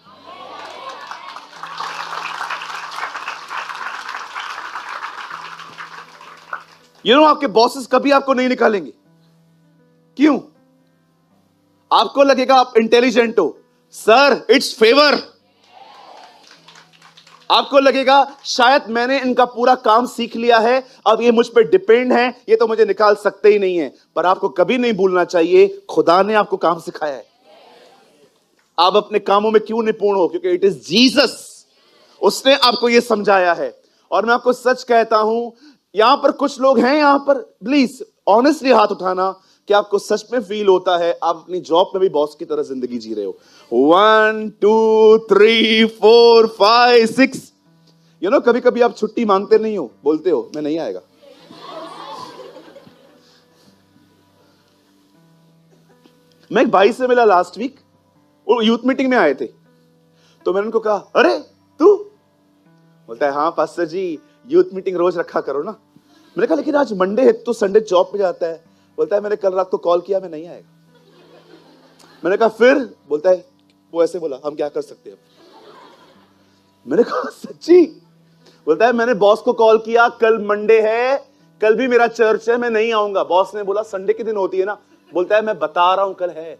आपके बॉसेस कभी आपको नहीं निकालेंगे। क्यों? आपको लगेगा आप इंटेलिजेंट हो, सर इट्स फेवर। आपको लगेगा शायद मैंने इनका पूरा काम सीख लिया है, अब ये मुझ पर डिपेंड है, ये तो मुझे निकाल सकते ही नहीं है। पर आपको कभी नहीं भूलना चाहिए खुदा ने आपको काम सिखाया है। आप अपने कामों में क्यों निपुण हो? क्योंकि इट इज जीसस, उसने आपको यह समझाया है। और मैं आपको सच कहता हूं, यहां पर कुछ लोग हैं, यहां पर प्लीज ऑनेस्टली हाथ उठाना कि आपको सच में फील होता है आप अपनी जॉब में भी बॉस की तरह जिंदगी जी रहे हो। 1 2 3 4 5 6 कभी कभी आप छुट्टी मांगते नहीं हो, बोलते हो मैं नहीं आएगा। मैं एक भाई से मिला लास्ट वीक, वो यूथ मीटिंग में आए थे, तो मैंने उनको कहा अरे तू, बोलता है हाँ पास्टर जी यूथ मीटिंग रोज रखा करो ना। मैंने कहा लेकिन आज मंडे है, तो संडे जॉब पे जाता है। बोलता है मैंने कल रात को कॉल किया, मैं नहीं आएगा। मैंने कहा फिर? बोलता है वो ऐसे बोला, हम क्या कर सकते हैं। मैंने कहा सच्ची? बोलता है मैंने बॉस को कॉल किया, कल मंडे है, कल भी मेरा चर्च है, मैं नहीं आऊंगा। बॉस ने बोला संडे के दिन होती है ना। बोलता है मैं बता रहा हूं कल है।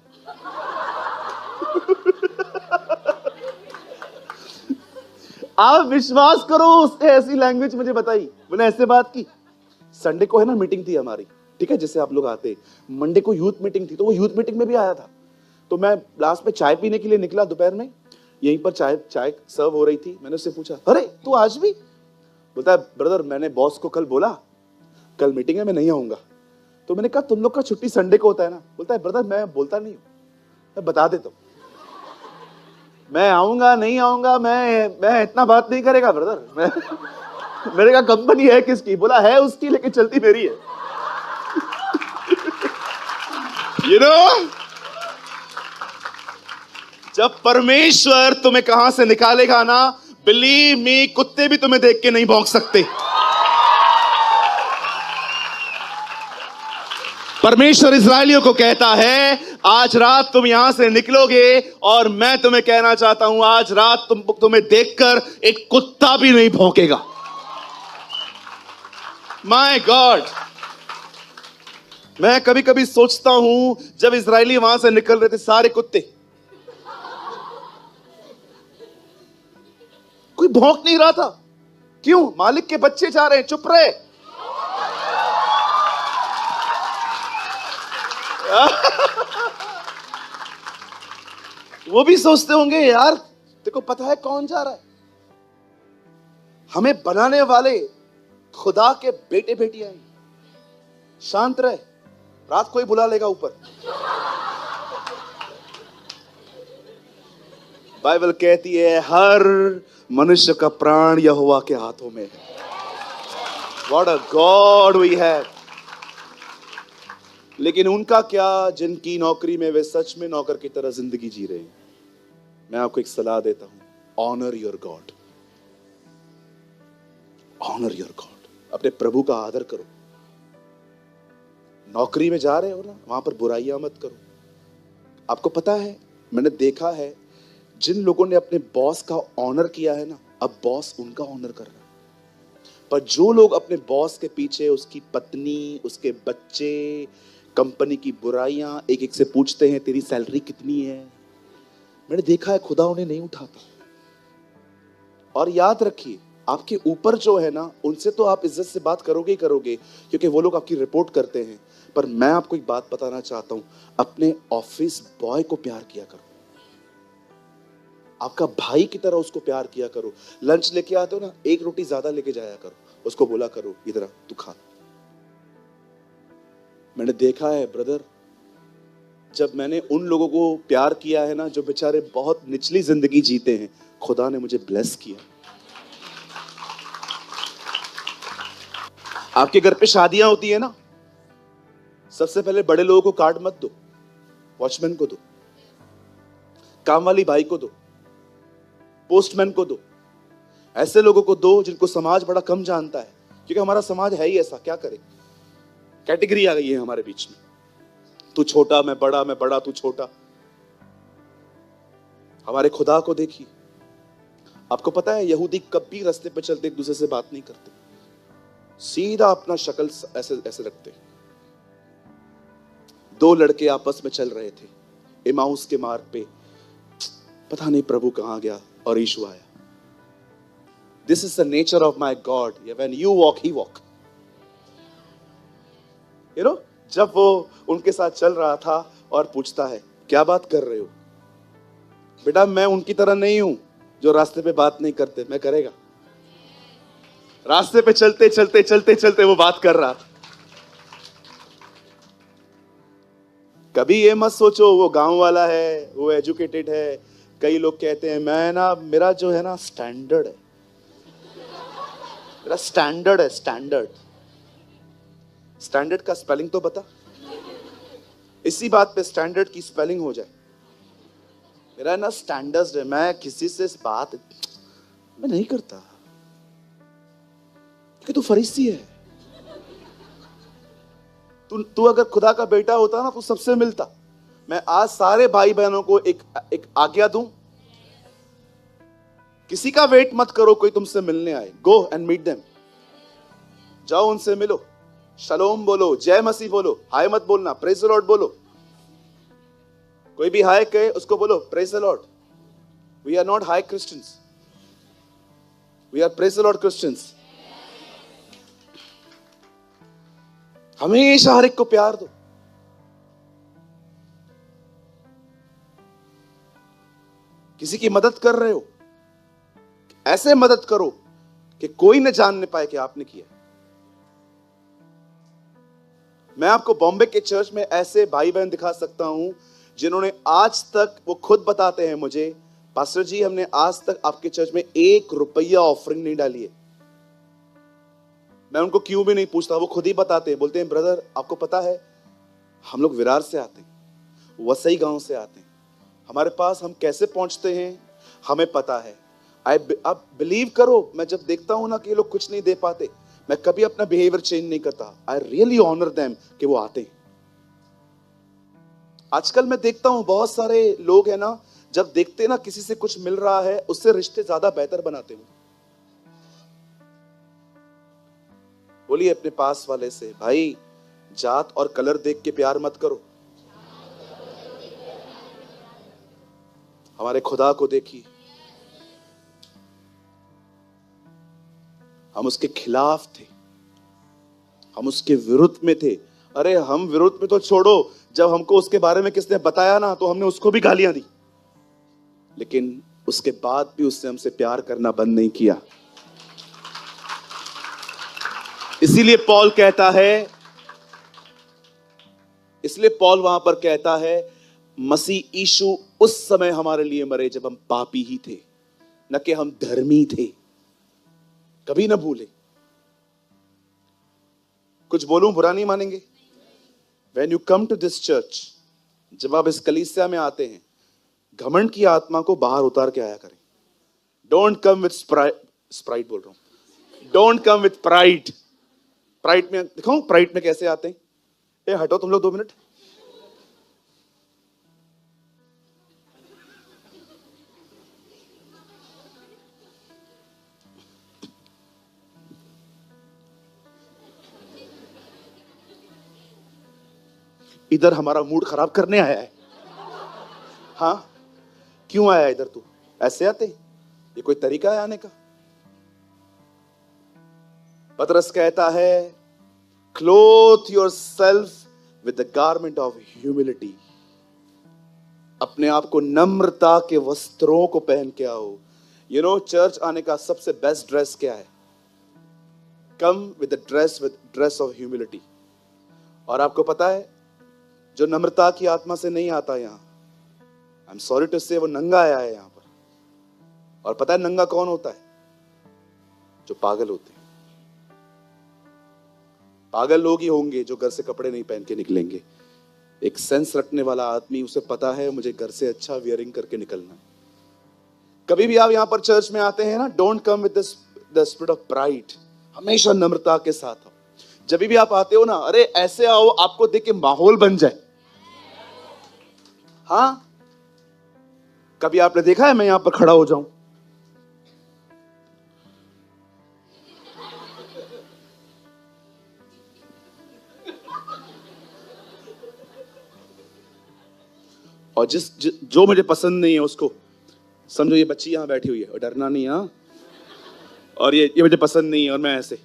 आप विश्वास करो उसने ऐसी लैंग्वेज मुझे बताई, मैंने ऐसे बात की। संडे को है ना मीटिंग थी हमारी, ठीक है, जैसे आप लोग आते, मंडे को यूथ मीटिंग थी, तो वो यूथ मीटिंग में भी आया था। तो मैं लास्ट में चाय पीने के लिए निकला दोपहर में, यहीं पर चाय सर्व हो रही थी। मैंने उससे पूछा अरे तू आज भी? बोलता है ब्रदर मैंने बॉस को कल बोला कल मीटिंग है, मैं नहीं आऊंगा। तो मैंने कहा तुम लोग का छुट्टी संडे को होता है ना? बोलता है ब्रदर मैं बोलता नहीं हूं, मैं बता देता हूं, मैं आऊंगा नहीं आऊंगा, मैं इतना बात नहीं करेगा ब्रदर। मेरे का कंपनी है किसकी? बोला है उसकी, लेकिन चलती मेरी है। जब परमेश्वर तुम्हें कहां से निकालेगा ना, बिलीव मी, कुत्ते भी तुम्हें देख के नहीं भौंक सकते। परमेश्वर इस्राएलियों को कहता है आज रात तुम यहां से निकलोगे, और मैं तुम्हें कहना चाहता हूं आज रात तुम्हें देखकर एक कुत्ता भी नहीं भौंकेगा। माय गॉड, मैं कभी कभी सोचता हूं जब इस्राएली वहां से निकल रहे थे, सारे कुत्ते, कोई भौंक नहीं रहा था। क्यों? मालिक के बच्चे जा रहे हैं, चुप रहे। वो भी सोचते होंगे यार देखो पता है कौन जा रहा है। हमें बनाने वाले खुदा के बेटे बेटियां हैं। शांत रहे, रात को ही बुला लेगा ऊपर। बाइबल कहती है हर मनुष्य का प्राण यहोवा के हाथों में है। What a God we have। लेकिन उनका क्या, जिनकी नौकरी में वे सच में नौकर की तरह जिंदगी जी रहे हैं। मैं आपको एक सलाह देता हूं, honour your God, honour your God. अपने प्रभु का आदर करो। नौकरी में जा रहे हो ना, वहां पर बुराइयां मत करो। आपको पता है, मैंने देखा है, जिन लोगों ने अपने बॉस का ऑनर किया है ना, अब बॉस उनका ऑनर कर रहा है। पर जो लोग अपने बॉस के पीछे, उसकी पत्नी, उसके बच्चे, कंपनी की बुराइयां एक एक से पूछते हैं, तेरी सैलरी कितनी है, मैंने देखा है खुदा उन्हें नहीं उठाता। और याद रखिए, आपके ऊपर जो है ना, उनसे तो आप इज्जत से बात करोगे ही करोगे, क्योंकि वो लोग आपकी रिपोर्ट करते हैं। पर मैं आपको एक बात बताना चाहता हूं, अपने ऑफिस बॉय को प्यार किया करो, आपका भाई की तरह उसको प्यार किया करो। लंच लेके आते हो ना, एक रोटी ज्यादा लेके जाया करो, उसको बोला करो, इधर तू खा। मैंने देखा है ब्रदर, जब मैंने उन लोगों को प्यार किया है ना, जो बेचारे बहुत निचली जिंदगी जीते हैं, खुदा ने मुझे ब्लेस किया। आपके घर पे शादियां होती है ना, सबसे पहले बड़े लोगों को कार्ड मत दो, वॉचमैन को दो, काम वाली भाई को दो, पोस्टमैन को दो। ऐसे लोगों को दो जिनको समाज बड़ा कम जानता है, क्योंकि हमारा समाज है ही ऐसा, क्या करे, कैटेगरी आ गई है हमारे बीच में, तू छोटा मैं बड़ा, मैं बड़ा तू छोटा। हमारे खुदा को देखिए। आपको पता है, यहूदी कभी रास्ते पे चलते एक दूसरे से बात नहीं करते, सीधा अपना शक्ल ऐसे ऐसे रखते। दो लड़के आपस में चल रहे थे इमाउस के मार्ग पे, पता नहीं प्रभु कहां गया और यीशु आया। This is the nature of my God, when you walk he walk. You know, जब वो उनके साथ चल रहा था और पूछता है, क्या बात कर रहे हो? बेटा, मैं उनकी तरह नहीं हूं जो रास्ते पे बात नहीं करते, मैं करेगा। रास्ते पे चलते चलते चलते चलते वो बात कर रहा था। कभी ये मत सोचो वो गांव वाला है, वो एजुकेटेड है। कई लोग कहते हैं, मैं ना, मेरा जो है ना स्टैंडर्ड है, मेरा स्टैंडर्ड है। स्टैंडर्ड, स्टैंडर्ड का स्पेलिंग तो बता। इसी बात पे स्टैंडर्ड की स्पेलिंग हो जाए। मेरा ना स्टैंडर्ड है, मैं किसी से इस बात मैं नहीं करता, क्योंकि तू फरीसी है। तू अगर खुदा का बेटा होता ना, तो सबसे मिलता। मैं आज सारे भाई बहनों को एक आज्ञा दूं, किसी का वेट मत करो कोई तुमसे मिलने आए। गो एंड मीट देम, जाओ उनसे मिलो, शलोम बोलो, जय मसीह बोलो, हाय मत बोलना, प्रेज द लॉर्ड बोलो। कोई भी हाय कहे उसको बोलो praise the Lord. We are not high Christians, we are praise the Lord Christians. हमेशा हर एक को प्यार दो। किसी की मदद कर रहे हो, ऐसे मदद करो कि कोई न जानने पाए कि आपने किया। मैं आपको बॉम्बे के चर्च में ऐसे भाई बहन दिखा सकता हूं जिन्होंने आज तक, वो खुद बताते हैं मुझे, पास्टर जी हमने आज तक आपके चर्च में 1 रुपया ऑफरिंग नहीं डाली है। मैं उनको क्यों भी नहीं पूछता, वो खुद ही बताते हैं। बोलते हैं, ब्रदर आपको पता है, हम लोग विरार से आते हैं, वसई गांव से आते हैं, हमारे पास हम कैसे पहुंचते हैं हमें पता है। आप बिलीव करो, मैं जब देखता हूं ना कि ये लोग कुछ नहीं दे पाते, मैं कभी अपना बिहेवियर चेंज नहीं करता। आई रियली ऑनर देम कि वो आते हैं। आजकल मैं देखता हूं बहुत सारे लोग हैं ना, जब देखते ना किसी से कुछ मिल रहा है, उससे रिश्ते ज्यादा बेहतर बनाते हैं। बोलिए अपने पास वाले से, भाई जात और कलर देख के प्यार मत करो, हमारे खुदा को देखिए। हम उसके खिलाफ थे, हम उसके विरुद्ध में थे। अरे हम विरुद्ध में तो छोड़ो, जब हमको उसके बारे में किसने बताया ना, तो हमने उसको भी गालियां दी, लेकिन उसके बाद भी उसने हमसे प्यार करना बंद नहीं किया। इसीलिए पौल कहता है, इसलिए पौल वहां पर कहता है, मसीह यीशु उस समय हमारे लिए मरे जब हम पापी ही थे, न कि हम धर्मी थे। कभी ना भूले। कुछ बोलूं बुरा नहीं मानेंगे? When you come to this church, जब आप इस कलीसिया में आते हैं, घमंड की आत्मा को बाहर उतार के आया करें. Don't come with sprite बोल रहा हूं. Don't come with pride. Pride में दिखाऊं pride में कैसे आते हैं? ए हटो तुम लोग 2 मिनट. इधर हमारा मूड खराब करने आया है. हाँ, क्यों आया इधर तू? ऐसे आते? ये कोई तरीका है आने का? पतरस कहता है, cloth yourself with the garment of humility. अपने आप को नम्रता के वस्त्रों को पहन के आओ. यू नो, चर्च आने का सबसे बेस्ट ड्रेस क्या है? Come with dress of humility. और आपको पता है, जो नम्रता की आत्मा से नहीं आता यहां, आई एम सॉरी टू से, वो नंगा आया है यहां पर. और पता है नंगा कौन होता है? जो पागल होते हैं. पागल लोग ही होंगे जो घर से कपड़े नहीं पहन के निकलेंगे. एक सेंस रखने वाला आदमी, उसे पता है मुझे घर से अच्छा वियरिंग करके निकलना है. कभी भी आप यहां पर चर्च में आते हैं ना, don't come with the spirit of pride. हमेशा नम्रता के साथ आओ. जब भी आप आते हो ना, अरे ऐसे आओ आपको देख के माहौल बन जाए. हाँ, कभी आपने देखा है मैं यहां पर खड़ा हो जाऊं? और जो मुझे पसंद नहीं है उसको समझो ये बच्ची यहां बैठी हुई है और डरना नहीं. हाँ, और ये मुझे पसंद नहीं है और मैं ऐसे,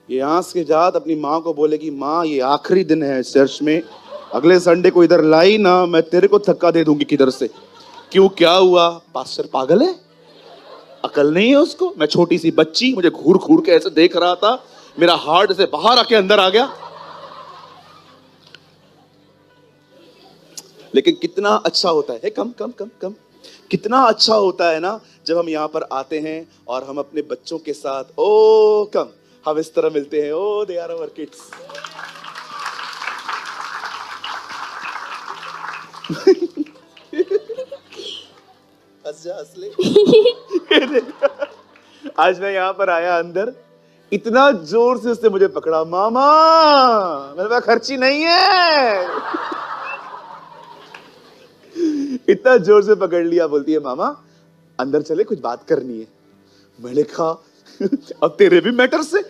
ये यहां से जात अपनी माँ को बोलेगी, माँ ये आखिरी दिन है चर्च में, अगले संडे को इधर लाई ना, मैं तेरे को धक्का दे दूंगी किधर से. क्यों, क्या हुआ? पास्टर पागल है, अकल नहीं है उसको. मैं छोटी सी बच्ची, मुझे घूर घूर के ऐसे देख रहा था, मेरा हार्ट से बाहर आके अंदर आ गया. लेकिन कितना अच्छा होता है, कम कम कम कम, कितना अच्छा होता है ना जब हम यहाँ पर आते हैं और हम अपने बच्चों के साथ, ओ कम, हम इस तरह मिलते हैं. ओ दे आर आवर किड्स. हंस जा, हंस ले. आज मैं यहाँ पर आया अंदर, इतना जोर से उसने मुझे पकड़ा, मामा मेरे पास खर्ची नहीं है. इतना जोर से पकड़ लिया. बोलती है, मामा अंदर चले, कुछ बात करनी है. मैंने कहा अब तेरे भी मैटर से.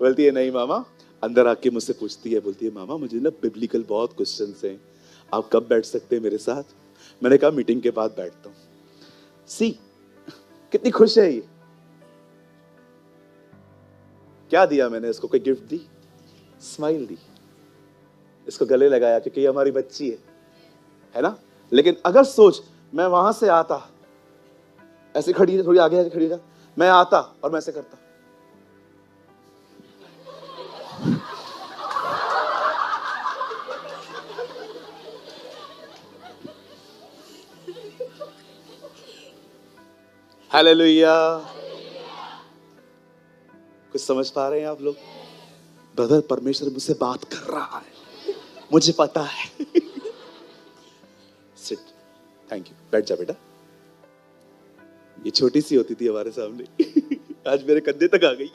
बोलती है, नहीं मामा. अंदर आके मुझसे पूछती है, बोलती है, मामा मुझे ना बिब्लिकल बहुत क्वेश्चंस हैं, आप कब बैठ सकते हैं मेरे साथ? मैंने कहा मीटिंग के बाद बैठता हूं. सी कितनी खुश है ये. क्या दिया मैंने इसको? कोई गिफ्ट दी? स्माइल दी, इसको गले लगाया क्योंकि ये हमारी बच्ची है ना. लेकिन अगर सोच, मैं वहां से आता, ऐसे खड़ी, थोड़ी आगे खड़ी जा, मैं आता और मैं ऐसे करता, हालेलुया. कुछ समझ पा रहे हैं आप लोग? ब्रदर, परमेश्वर मुझसे बात कर रहा है, मुझे पता है. Sit, thank you. बैठ जा बेटा. ये छोटी सी होती थी हमारे सामने, आज मेरे कंधे तक आ गई.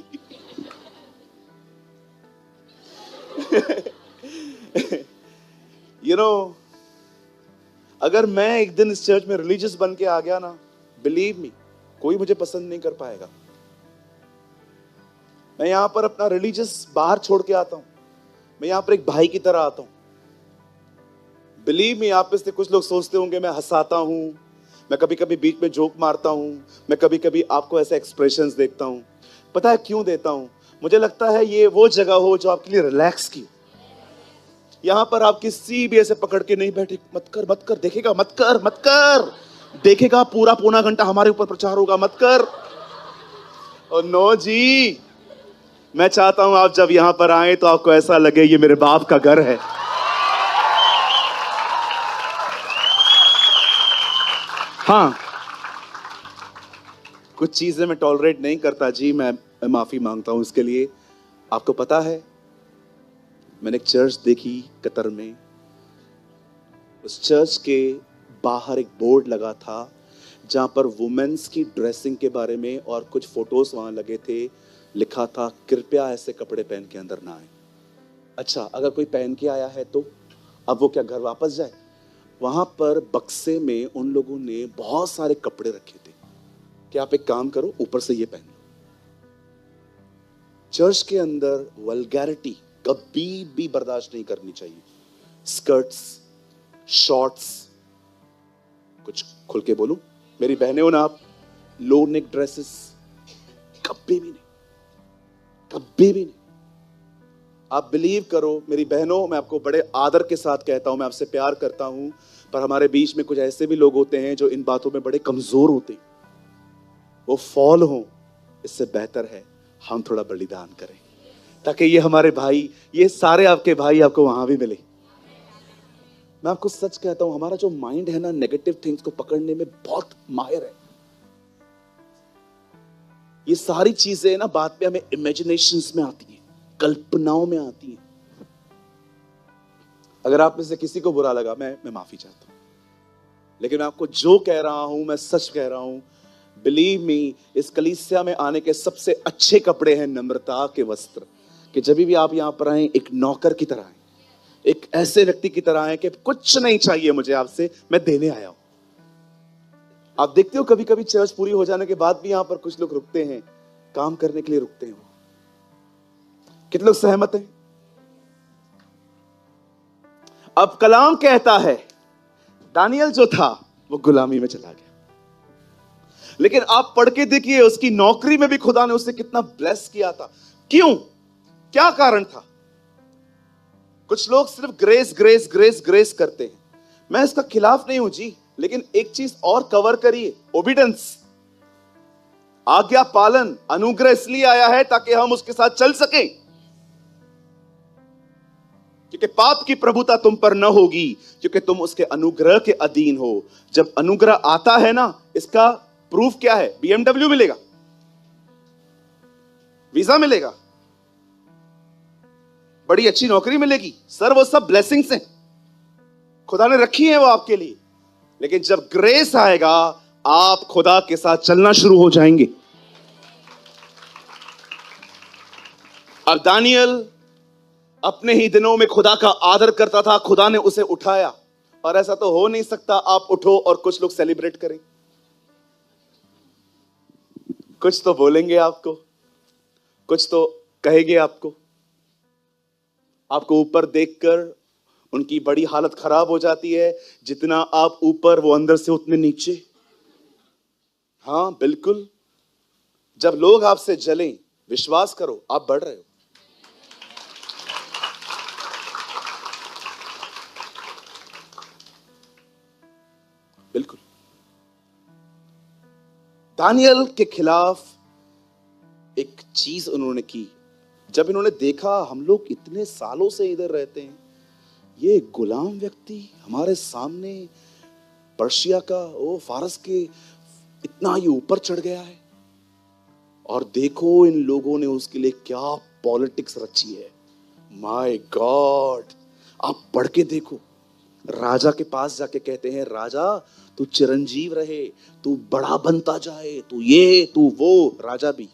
यू नो, अगर मैं एक दिन इस चर्च में रिलीजियस बन के आ गया ना, बिलीव मी, कोई मुझे पसंद नहीं कर पाएगा. मैं यहां पर अपना रिलीजियस बाहर छोड़ के आता हूं. मैं यहां पर एक भाई की तरह आता हूं. बिलीव मी, आप में से कुछ लोग सोचते होंगे मैं हंसाता हूं, मैं कभी कभी बीच में जोक मारता हूं, मैं कभी कभी आपको ऐसे एक्सप्रेशंस देखता हूं. पता है क्यों देता हूं? मुझे लगता है ये वो जगह हो जो आपके लिए रिलैक्स की. यहां पर आप किसी भी ऐसे पकड़ के नहीं बैठे, मत कर मत कर, देखेगा मत कर मत कर, देखेगा पूरा पौना घंटा हमारे ऊपर प्रचार होगा, मत कर. और नो जी, मैं चाहता हूं आप जब यहां पर आए तो आपको ऐसा लगे ये मेरे बाप का घर है. हाँ, कुछ चीजें मैं टॉलरेट नहीं करता जी, मैं माफी मांगता हूं इसके लिए। आपको पता है, मैंने एक चर्च देखी कतर में। उस चर्च के बाहर एक बोर्ड लगा था जहां पर वुमेन्स की ड्रेसिंग के बारे में और कुछ फोटोज वहां लगे थे। लिखा था, कृपया ऐसे कपड़े पहन के अंदर ना आए। अच्छा, अगर कोई पहन के आया है तो अब वो क्या घर वापस जाए? वहां पर बक्से में उन लोगों ने बहुत सारे कपड़े रखे थे कि आप एक काम करो, ऊपर से ये पहन लो। चर्च के अंदर वल्गैरिटी कभी भी बर्दाश्त नहीं करनी चाहिए। स्कर्ट्स, शॉर्ट्स, कुछ खुल के बोलूं, मेरी बहनें हो ना आप, लो नेक ड्रेसेस कभी भी नहीं, कभी भी नहीं। आप बिलीव करो मेरी बहनों, मैं आपको बड़े आदर के साथ कहता हूं, मैं आपसे प्यार करता हूं, पर हमारे बीच में कुछ ऐसे भी लोग होते हैं जो इन बातों में बड़े कमजोर होते हैं। वो फॉल हो, इससे बेहतर है हम थोड़ा बलिदान करें, ताकि ये हमारे भाई, ये सारे आपके भाई आपको वहां भी मिले। मैं आपको सच कहता हूं, हमारा जो माइंड है ना, नेगेटिव थिंग्स को पकड़ने में बहुत माहिर है। ये सारी चीजें ना बाद में हमें इमेजिनेशंस में आती हैं, कल्पनाओं में आती हैं। अगर आप में से किसी को बुरा लगा, मैं माफी चाहता हूं, लेकिन मैं आपको जो कह रहा हूं, मैं सच कह रहा हूं। बिलीव मी, इस कलीसिया में आने के सबसे अच्छे कपड़े हैं नम्रता के वस्त्र। कि जब भी आप यहां पर आए, एक नौकर की तरह आए, एक ऐसे व्यक्ति की तरह आए कि कुछ नहीं चाहिए मुझे आपसे, मैं देने आया हूं। आप देखते हो कभी कभी चर्च पूरी हो जाने के बाद भी यहां पर कुछ लोग रुकते हैं, काम करने के लिए रुकते हैं। कितने लोग सहमत हैं? अब कलाम कहता है, दानियल जो था वो गुलामी में चला गया, लेकिन आप पढ़ के देखिए उसकी नौकरी में भी खुदा ने उसे कितना ब्लेस किया था। क्यों? क्या कारण था? कुछ लोग सिर्फ ग्रेस ग्रेस ग्रेस ग्रेस करते हैं, मैं इसका खिलाफ नहीं हूं जी, लेकिन एक चीज और कवर करिए, ओबीडेंस, आज्ञा पालन। अनुग्रह इसलिए आया है ताकि हम उसके साथ चल सकें, क्योंकि पाप की प्रभुता तुम पर न होगी, क्योंकि तुम उसके अनुग्रह के अधीन हो। जब अनुग्रह आता है ना, इसका प्रूफ क्या है? BMW मिलेगा, वीजा मिलेगा, बड़ी अच्छी नौकरी मिलेगी, सर वो सब ब्लेसिंग्स हैं, खुदा ने रखी है वो आपके लिए। लेकिन जब ग्रेस आएगा, आप खुदा के साथ चलना शुरू हो जाएंगे। अब दानियल अपने ही दिनों में खुदा का आदर करता था, खुदा ने उसे उठाया। और ऐसा तो हो नहीं सकता आप उठो और कुछ लोग सेलिब्रेट करें। कुछ तो बोलेंगे आपको, कुछ तो कहेंगे आपको। आपको ऊपर देखकर उनकी बड़ी हालत खराब हो जाती है, जितना आप ऊपर वो अंदर से उतने नीचे। हां बिल्कुल, जब लोग आपसे जलें, विश्वास करो आप बढ़ रहे हो। बिल्कुल। दानियल के खिलाफ एक चीज उन्होंने की। जब इन्होंने देखा हम लोग इतने सालों से इधर रहते हैं, ये गुलाम व्यक्ति हमारे सामने पर्शिया का, ओ फारस के, इतना ही ऊपर चढ़ गया है, और देखो इन लोगों ने उसके लिए क्या पॉलिटिक्स रची है। माय गॉड, आप पढ़ के देखो। राजा के पास जाके कहते हैं, राजा तू चिरंजीव रहे, तू बड़ा बनता जाए, तू ये तू वो। राजा भी,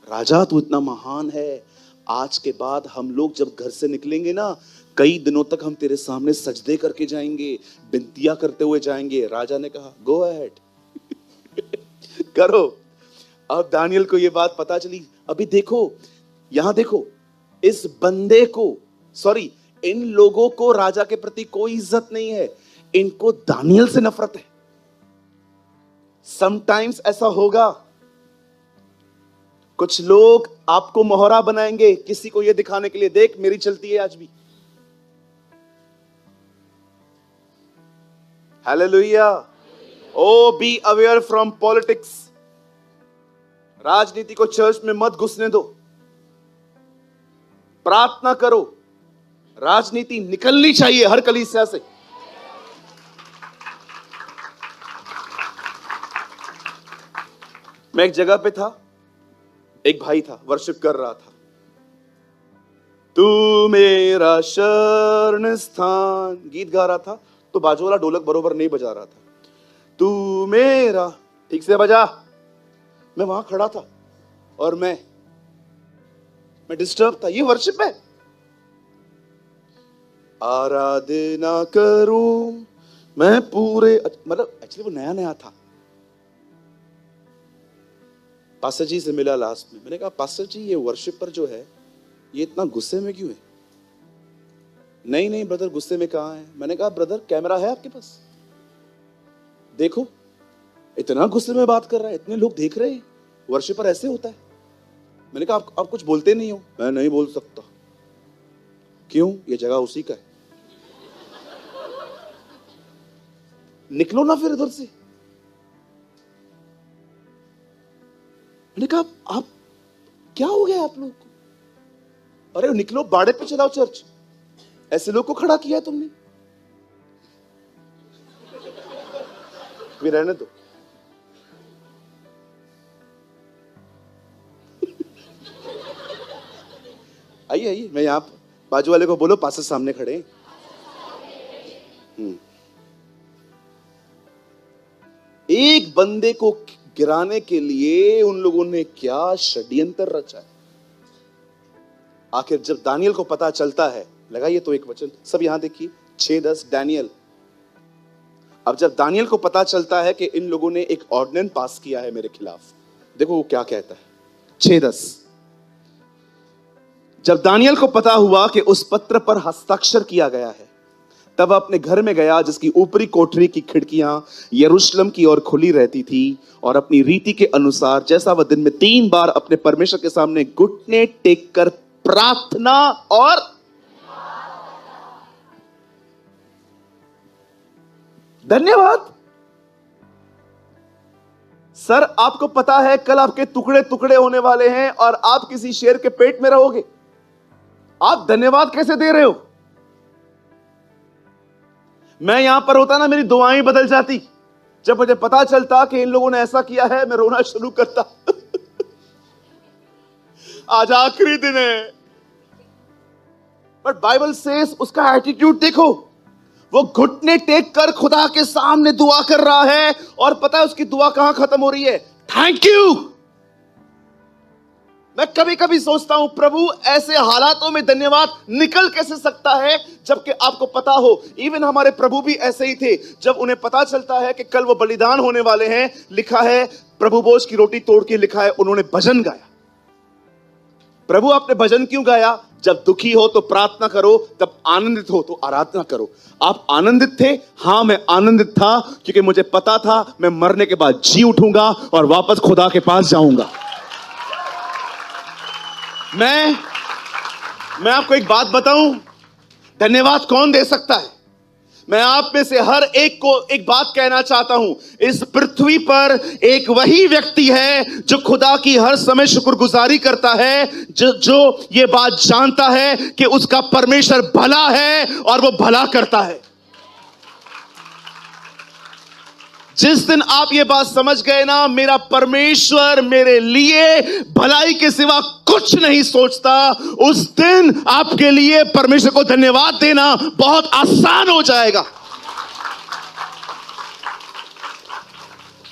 राजा तू इतना महान है, आज के बाद हम लोग जब घर से निकलेंगे ना, कई दिनों तक हम तेरे सामने सजदे करके जाएंगे, बिनतियां करते हुए जाएंगे। राजा ने कहा गो अहेड करो। अब दानियल को ये बात पता चली। अभी देखो, यहां देखो, इस बंदे को, सॉरी, इन लोगों को राजा के प्रति कोई इज्जत नहीं है, इनको दानियल से नफरत है। समटाइम्स ऐसा होगा, कुछ लोग आपको मोहरा बनाएंगे किसी को यह दिखाने के लिए, देख मेरी चलती है आज भी। Hallelujah. Oh be aware from politics. राजनीति को चर्च में मत घुसने दो। प्रार्थना करो, राजनीति निकलनी चाहिए हर कलीसिया से। मैं एक जगह पे था, एक भाई था, वर्शिप कर रहा था। तू मेरा शरण स्थान गीत गा रहा था, तो बाजू वाला ढोलक बरोबर नहीं बजा रहा था। तू मेरा, ठीक से बजा। मैं वहां खड़ा था और मैं डिस्टर्ब था। ये वर्शिप है। आराधना करूं मैं पूरे, मतलब एक्चुअली वो नया नया था। पास्टर जी से मिला लास्ट में, मैंने कहा पास्टर जी ये वर्शिप पर जो है ये इतना गुस्से में क्यों है? नहीं नहीं ब्रदर, गुस्से में कहां है। मैंने कहा ब्रदर कैमरा है आपके पास, देखो इतना गुस्से में बात कर रहा है, इतने लोग देख रहे हैं, वर्शिप पर ऐसे होता है। मैंने कहा आप कुछ बोलते नहीं हो। मैं नहीं बोल सकता। क्यों? ये जगह उसी का है। निकलो ना फिर इधर से। मैंने कहा आप क्या हो गया आप लोग को? अरे निकलो, बाड़े पे चलाओ चर्च। ऐसे लोग को खड़ा किया है तुमने। भी रहने दो। आइए आइए, मैं यहां बाजू वाले को बोलो पास्टर सामने खड़े हैं। एक बंदे को गिराने के लिए उन लोगों ने क्या षड्यंत्र रचा है। आखिर जब दानियल को पता चलता है, लगाइए तो एक वचन, सब यहां देखिए 6:10 दानियल। अब जब दानियल को पता चलता है कि इन लोगों ने एक ऑर्डिनेंस पास किया है मेरे खिलाफ, देखो वो क्या कहता है। 6:10, जब दानियल को पता हुआ कि उस पत्र पर हस्ताक्षर किया गया है, तब अपने घर में गया जिसकी ऊपरी कोठरी की खिड़कियां यरूशलेम की ओर खुली रहती थी, और अपनी रीति के अनुसार जैसा वह दिन में 3 बार अपने परमेश्वर के सामने घुटने टेक कर प्रार्थना और धन्यवाद। सर आपको पता है कल आपके टुकड़े टुकड़े होने वाले हैं और आप किसी शेर के पेट में रहोगे, आप धन्यवाद कैसे दे रहे हो? मैं यहां पर होता ना, मेरी दुआएं बदल जाती। जब मुझे पता चलता कि इन लोगों ने ऐसा किया है, मैं रोना शुरू करता। आज आखिरी दिन है। बट बाइबल सेज उसका एटीट्यूड देखो, वो घुटने टेक कर खुदा के सामने दुआ कर रहा है, और पता है उसकी दुआ कहां खत्म हो रही है? Thank you. मैं कभी कभी सोचता हूं प्रभु ऐसे हालातों में धन्यवाद निकल कैसे सकता है, जबकि आपको पता हो इवन हमारे प्रभु भी ऐसे ही थे। जब उन्हें पता चलता है कि कल वो बलिदान होने वाले हैं, लिखा है प्रभु भोज की रोटी तोड़ के, लिखा है उन्होंने भजन गाया। प्रभु आपने भजन क्यों गाया? जब दुखी हो तो प्रार्थना करो, तब आनंदित हो तो आराधना करो। आप आनंदित थे? हां मैं आनंदित था, क्योंकि मुझे पता था मैं मरने के बाद जी उठूंगा और वापस खुदा के पास जाऊंगा। मैं आपको एक बात बताऊं, धन्यवाद कौन दे सकता है? मैं आप में से हर एक को एक बात कहना चाहता हूं, इस पृथ्वी पर एक वही व्यक्ति है जो खुदा की हर समय शुक्रगुजारी करता है, जो ये बात जानता है कि उसका परमेश्वर भला है और वो भला करता है। जिस दिन आप ये बात समझ गए ना, मेरा परमेश्वर मेरे लिए भलाई के सिवा कुछ नहीं सोचता, उस दिन आपके लिए परमेश्वर को धन्यवाद देना बहुत आसान हो जाएगा।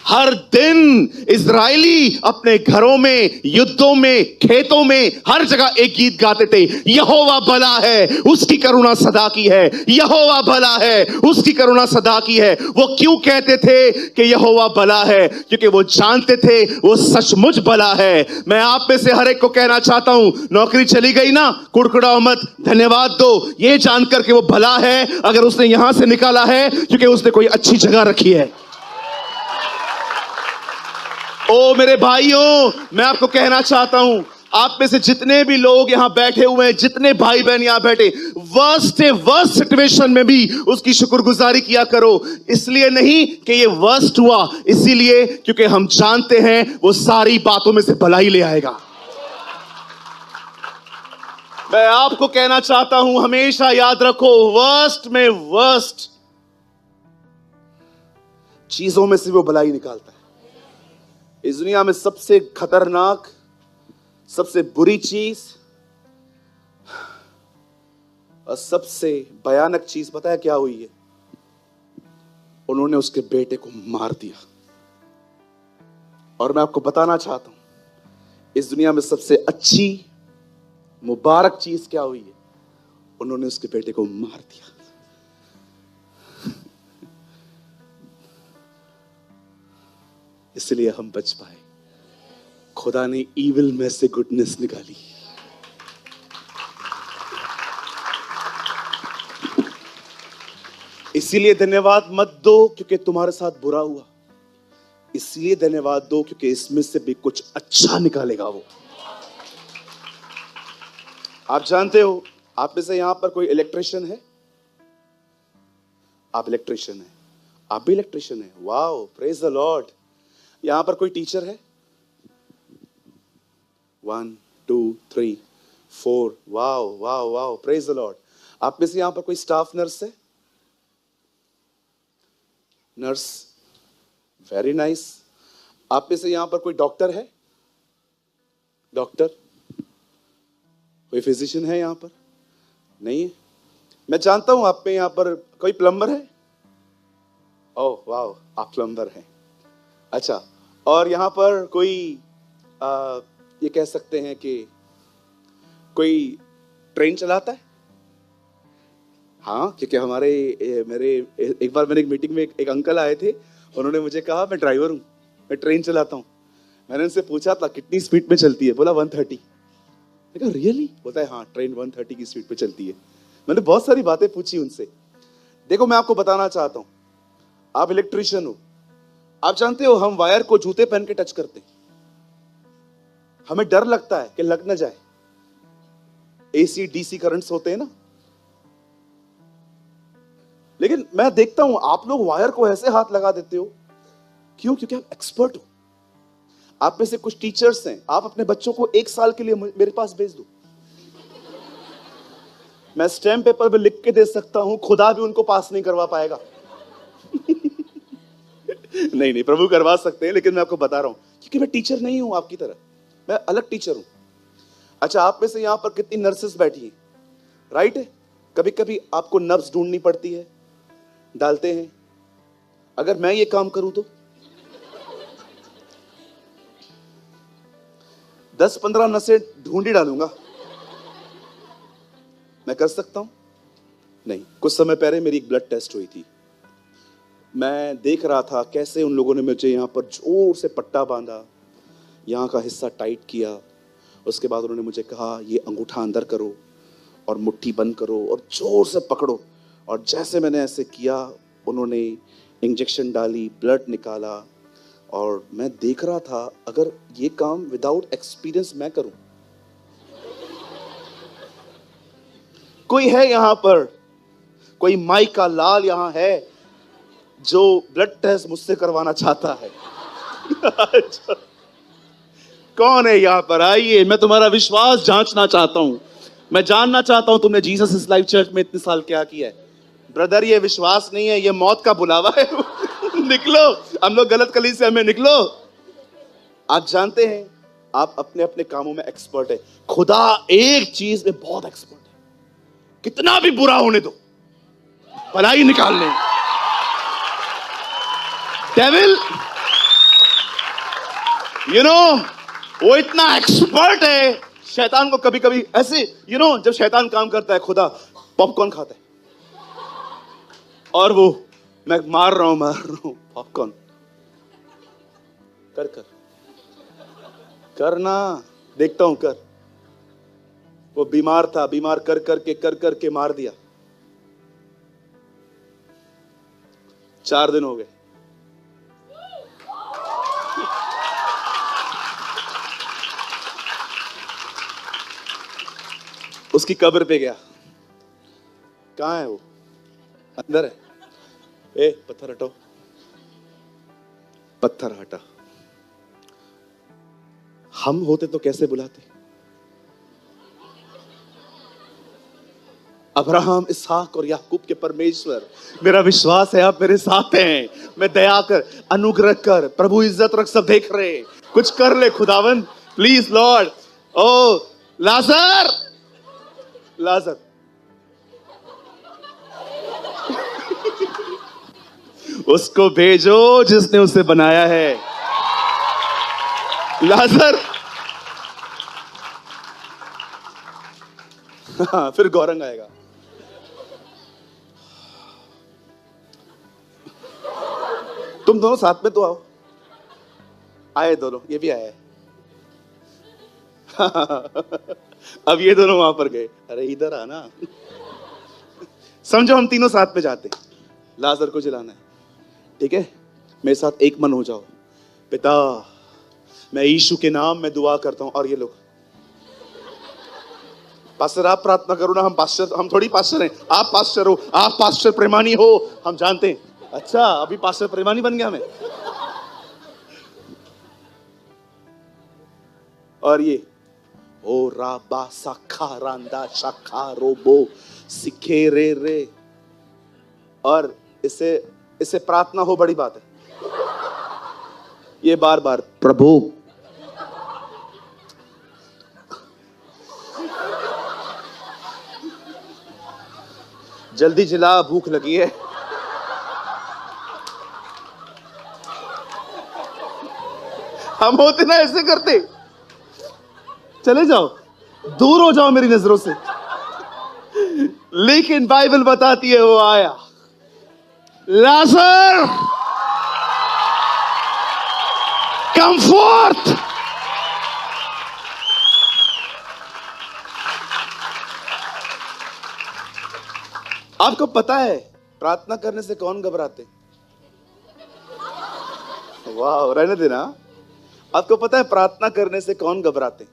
हर दिन इजरायली अपने घरों में, युद्धों में, खेतों में, हर जगह एक गीत गाते थे, यहोवा भला है उसकी करुणा सदा की है, यहोवा भला है उसकी करुणा सदा की है। वो क्यों कहते थे कि यहोवा भला है? क्योंकि वो जानते थे वो सचमुच भला है। मैं आप में से हर एक को कहना चाहता हूं, नौकरी चली गई ना, कुड़कुड़ाओ मत, धन्यवाद दो, ये जानकर कि वो भला है। अगर उसने यहां से निकाला है क्योंकि उसने कोई अच्छी जगह रखी है। ओ मेरे भाइयों, मैं आपको कहना चाहता हूं, आप में से जितने भी लोग यहां बैठे हुए हैं, जितने भाई बहन यहां बैठे, वर्स्ट सिचुएशन में भी उसकी शुक्रगुजारी किया करो। इसलिए नहीं कि ये वर्स्ट हुआ, इसीलिए क्योंकि हम जानते हैं वो सारी बातों में से भलाई ले आएगा। मैं आपको कहना चाहता हूं, हमेशा याद रखो, वर्स्ट में वर्स्ट चीजों में से वो भलाई निकालता है। इस दुनिया में सबसे खतरनाक, सबसे बुरी चीज और सबसे भयानक चीज पता है क्या हुई है? उन्होंने उसके बेटे को मार दिया। और मैं आपको बताना चाहता हूं, इस दुनिया में सबसे अच्छी मुबारक चीज क्या हुई है? उन्होंने उसके बेटे को मार दिया। इसलिए हम बच पाए। खुदा ने ईविल में से गुडनेस निकाली। इसीलिए धन्यवाद मत दो क्योंकि तुम्हारे साथ बुरा हुआ, इसलिए धन्यवाद दो क्योंकि इसमें से भी कुछ अच्छा निकालेगा वो। आप जानते हो, आप में से यहां पर कोई इलेक्ट्रिशियन है? आप इलेक्ट्रिशियन है, आप भी इलेक्ट्रिशियन है। Wow, praise the Lord. यहां पर कोई टीचर है? 1 2 3 4। Wow wow wow, praise the Lord. आप में से यहां पर कोई स्टाफ नर्स है? Nurse, very nice. आप में से यहां पर कोई डॉक्टर है? डॉक्टर? कोई फिजिशियन है यहां पर? नहीं है। मैं जानता हूं आप में यहां पर कोई प्लम्बर है? ओह वाओ, आप प्लम्बर हैं। अच्छा, और यहां पर कोई ये कह सकते हैं कि कोई ट्रेन चलाता है? हाँ, क्योंकि मेरे एक बार मैंने एक मीटिंग में एक अंकल आए थे, उन्होंने मुझे कहा मैं ड्राइवर हूं, मैं ट्रेन चलाता हूं। मैंने उनसे पूछा था कितनी स्पीड में चलती है? बोला 130। मैं कहा रियली? बोलता है हाँ, ट्रेन 130 की स्पीड पे चलती है। मैंने बहुत सारी बातें पूछी उनसे। देखो, मैं आपको बताना चाहता हूं, आप इलेक्ट्रिशियन हो, आप जानते हो हम वायर को जूते पहन के टच करते हैं। हमें डर लगता है कि लग ना जाए। एसी डीसी करंट्स होते हैं ना, लेकिन मैं देखता हूं आप लोग वायर को ऐसे हाथ लगा देते हो। क्यों? क्योंकि आप एक्सपर्ट हो। आप में से कुछ टीचर्स हैं, आप अपने बच्चों को 1 साल के लिए मेरे पास भेज दो, मैं स्टैम्प पेपर पे लिख के दे सकता हूं, खुदा भी उनको पास नहीं करवा पाएगा। नहीं नहीं, प्रभु करवा सकते हैं, लेकिन मैं आपको बता रहा हूं क्योंकि मैं टीचर नहीं हूं आपकी तरह, मैं अलग टीचर हूं। अच्छा, आप में से यहां पर कितनी नर्सेस बैठी हैं? राइट है। कभी कभी आपको नब्स ढूंढनी पड़ती है, डालते हैं। अगर मैं ये काम करूं तो 10-15 नसें ढूंढ ही डालूंगा। मैं कर सकता हूं? नहीं। कुछ समय पहले मेरी एक ब्लड टेस्ट हुई थी। मैं देख रहा था कैसे उन लोगों ने मुझे यहाँ पर जोर से पट्टा बांधा, यहाँ का हिस्सा टाइट किया। उसके बाद उन्होंने मुझे कहा ये अंगूठा अंदर करो और मुट्ठी बंद करो और जोर से पकड़ो। और जैसे मैंने ऐसे किया, उन्होंने इंजेक्शन डाली, ब्लड निकाला, और मैं देख रहा था अगर ये काम विदाउट एक्सपीरियंस मैं करूं। कोई है यहां पर, कोई माई का लाल यहां है जो ब्लड टेस्ट मुझसे करवाना चाहता है? कौन है यहां पर? आइए, मैं तुम्हारा विश्वास जांचना चाहता हूं। मैं जानना चाहता हूं तुमने जीसस इज लाइफ चर्च में इतने साल क्या किया है। ब्रदर, ये विश्वास नहीं है, ये मौत का बुलावा है। निकलो, हम लोग गलत कलीसिया में, निकलो। आप जानते हैं, आप अपने अपने कामों में एक्सपर्ट है। खुदा एक चीज में बहुत एक्सपर्ट है, कितना भी बुरा होने दो, भलाई निकालने। डेविल, वो इतना एक्सपर्ट है, शैतान को कभी कभी ऐसे, जब शैतान काम करता है, खुदा पॉपकॉर्न खाता है और वो मैं मार रहा हूं पॉपकॉर्न। कर करना, देखता हूं, कर। वो बीमार था, बीमार कर करके मार दिया। 4 दिन हो गए। उसकी कब्र पे गया। कहां है वो? अंदर है। ए, पत्थर हटाओ, पत्थर हटा। हम होते तो कैसे बुलाते? अब्राहम, इसहाक और याकूब के परमेश्वर, मेरा विश्वास है आप मेरे साथ हैं। मैं दया कर, अनुग्रह कर, प्रभु इज्जत रख, सब देख रहे हैं, कुछ कर ले खुदावन, प्लीज लॉर्ड। ओ लाजर, लाजर, उसको भेजो जिसने उसे बनाया है। लाजर, हाँ, फिर गौरंग आएगा। तुम दोनों साथ में तो आओ। आए दोनों, ये भी आया है। अब ये दोनों वहां पर गए। अरे इधर आना। समझो हम तीनों साथ में जाते हैं, लाजर को जलाना है, ठीक है? मेरे साथ एक मन हो जाओ। पिता, मैं यीशु के नाम में दुआ करता हूं। और ये लोग, पास्टर आप प्रार्थना करो ना, हम पास्टर, हम थोड़ी पास्टर हैं, आप पास्टर हो, आप पास्टर प्रेमानी हो, हम जानते हैं। अच्छा, अभी पास्टर प्रेमानी बन गया मैं। और ये ओ राबा साखा रांदा शाखा रोबो सिखे रे रे, और इससे प्रार्थना हो बड़ी बात है। ये बार बार प्रभु, जल्दी जिला, भूख लगी है। हम होते ना ऐसे करते, चले जाओ, दूर हो जाओ मेरी नजरों से। लेकिन बाइबल बताती है वो आया, लाजर कम फोर्थ। आपको पता है प्रार्थना करने से कौन घबराते? वाह, रहने देना। आपको पता है प्रार्थना करने से कौन घबराते?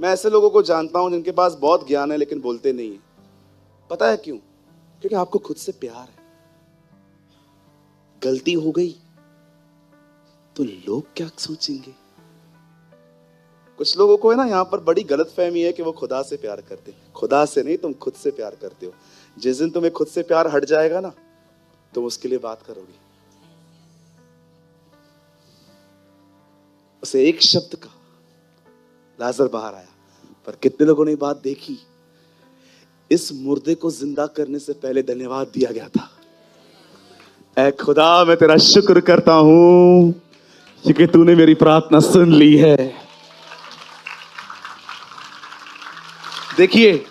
मैं ऐसे लोगों को जानता हूं जिनके पास बहुत ज्ञान है लेकिन बोलते नहीं है। पता है क्यों? क्योंकि आपको खुद से प्यार है। गलती हो गई तो लोग क्या सोचेंगे? कुछ लोगों को है ना यहाँ पर बड़ी गलतफहमी है कि वो खुदा से प्यार करते हैं। खुदा से नहीं, तुम खुद से प्यार करते हो। जिस दिन तुम्हें खुद से प्यार हट जाएगा ना, तुम उसके लिए बात करोगे। उसे एक शब्द का, लाजर बाहर आया। पर कितने लोगों ने बात देखी? इस मुर्दे को जिंदा करने से पहले धन्यवाद दिया गया था। ऐ खुदा, मैं तेरा शुक्र करता हूं क्योंकि तूने मेरी प्रार्थना सुन ली है। देखिए,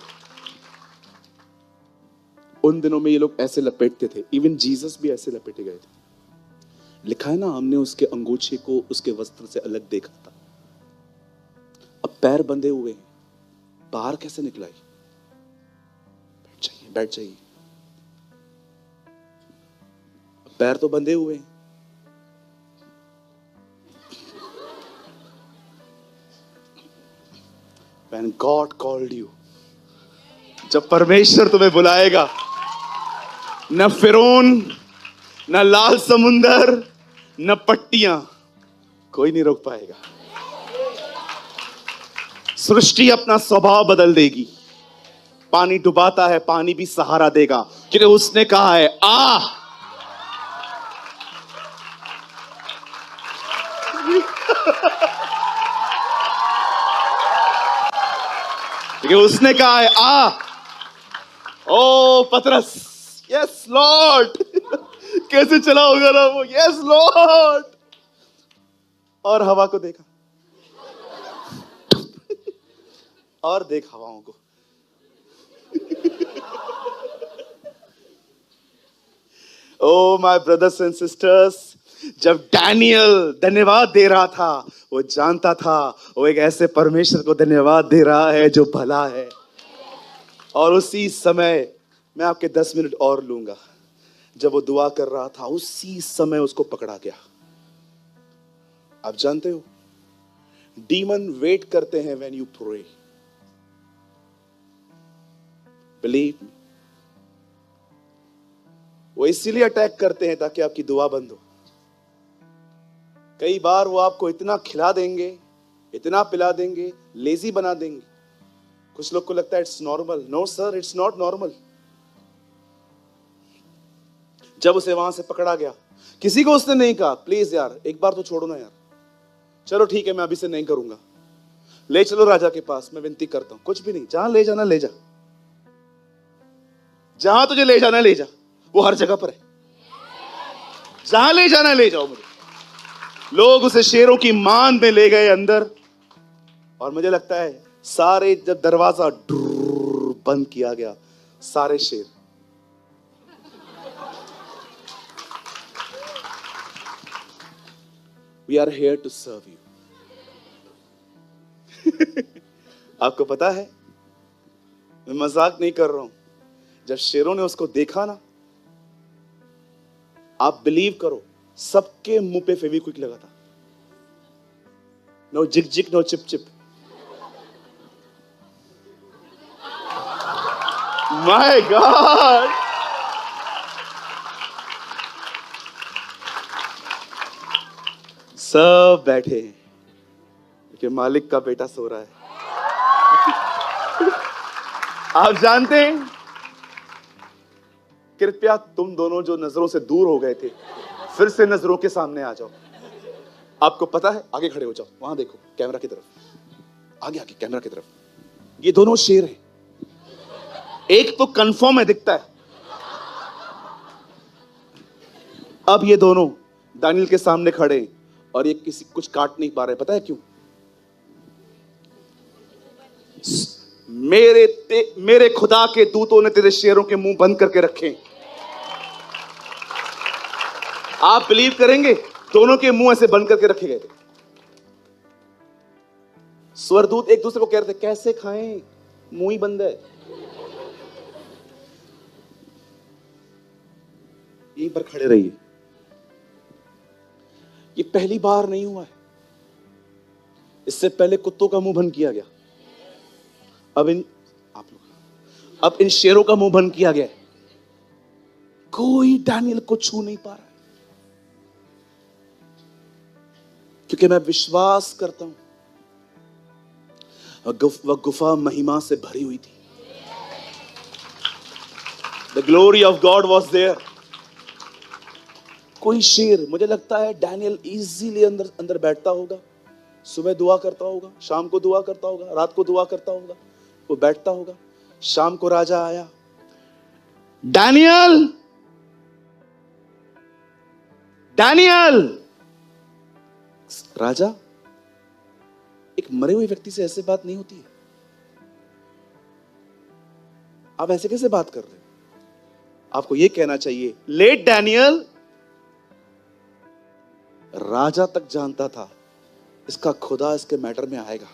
उन दिनों में ये लोग ऐसे लपेटते थे, इवन जीसस भी ऐसे लपेटे गए थे। लिखा है ना, हमने उसके अंगूछे को उसके वस्त्र से अलग देखा था। अब पैर बंधे हुए हैं, बाहर कैसे निकला? बैठ जाइए, बैठ जाइए। पैर तो बंधे हुए हैं। When God called you, जब परमेश्वर तुम्हें बुलाएगा, न फिरौन, न लाल समुंदर, न पट्टियां, कोई नहीं रोक पाएगा। सृष्टि अपना स्वभाव बदल देगी। पानी डुबाता है, पानी भी सहारा देगा क्योंकि उसने कहा है आ। क्योंकि उसने कहा है आ। ओ पतरस, यस लॉर्ड। कैसे चला होगा ना वो, यस लॉर्ड। और हवा को देखा, और देख हवाओं को। Oh my brothers and sisters, जब डैनियल धन्यवाद दे रहा था, वो जानता था वो एक ऐसे परमेश्वर को धन्यवाद दे रहा है जो भला है। और उसी समय, मैं आपके 10 मिनट और लूंगा, जब वो दुआ कर रहा था उसी समय उसको पकड़ा गया। आप जानते हो, डीमन वेट करते हैं when you pray. Believe me, वो इसीलिए अटैक करते हैं ताकि आपकी दुआ बंद हो। कई बार वो आपको इतना खिला देंगे, इतना पिला देंगे, लेजी बना देंगे, कुछ लोग को लगता है it's normal. No sir, it's not normal. जब उसे वहां से पकड़ा गया, किसी को उसने नहीं कहा प्लीज यार एक बार तो छोड़ो ना यार, चलो ठीक है मैं अभी से नहीं करूंगा, ले चलो राजा के पास, मैं विनती करता हूं। कुछ भी नहीं, जहां ले जाना ले जा, जहां तुझे ले जाना ले जा, वो हर जगह पर है, जहां ले जाना ले जाओ मुझे। लोग उसे शेरों की मान में ले गए अंदर, और मुझे लगता है सारे, जब दरवाजा बंद किया गया, सारे शेर we are here to serve you. आपको पता है, मैं मजाक नहीं कर रहा हूं, जब शेरों ने उसको देखा ना, आप बिलीव करो सबके मुंह पे फेविक्विक लगा था। नो जिक जिक, नो चिप चिप। माय गॉड, सब बैठे हैं कि मालिक का बेटा सो रहा है। आप जानते हैं, कृपया तुम दोनों जो नजरों से दूर हो गए थे, फिर से नजरों के सामने आ जाओ। आपको पता है, आगे खड़े हो जाओ, वहां देखो कैमरा की तरफ, आगे आगे कैमरा की तरफ। ये दोनों शेर हैं, एक तो कंफर्म है, दिखता है। अब ये दोनों दानियल के सामने खड़े हैं और ये किसी कुछ काट नहीं पा रहे। पता है क्यों? मेरे खुदा के दूतों ने तेरे शेरों के मुंह बंद करके रखे। आप बिलीव करेंगे, दोनों के मुंह ऐसे बंद करके रखे गए थे। स्वरदूत एक दूसरे को कह रहे थे कैसे खाएं, मुंह ही बंद है। यहीं पर खड़े रहिए, ये पहली बार नहीं हुआ है, इससे पहले कुत्तों का मुंह बंद किया गया, अब इन शेरों का मुंह बंद किया गया। कोई दानियल को छू नहीं पा रहा है, क्योंकि मैं विश्वास करता हूं वह गुफा महिमा से भरी हुई थी। The glory of God was there. कोई शेर, मुझे लगता है डैनियल इजीली अंदर बैठता होगा, सुबह दुआ करता होगा, शाम को दुआ करता होगा, रात को दुआ करता होगा, वो बैठता होगा। शाम को राजा आया, डैनियल डैनियल। राजा, एक मरे हुए व्यक्ति से ऐसे बात नहीं होती है, आप ऐसे कैसे बात कर रहे हो? आपको यह कहना चाहिए लेट डैनियल। राजा तक जानता था इसका खुदा इसके मैटर में आएगा।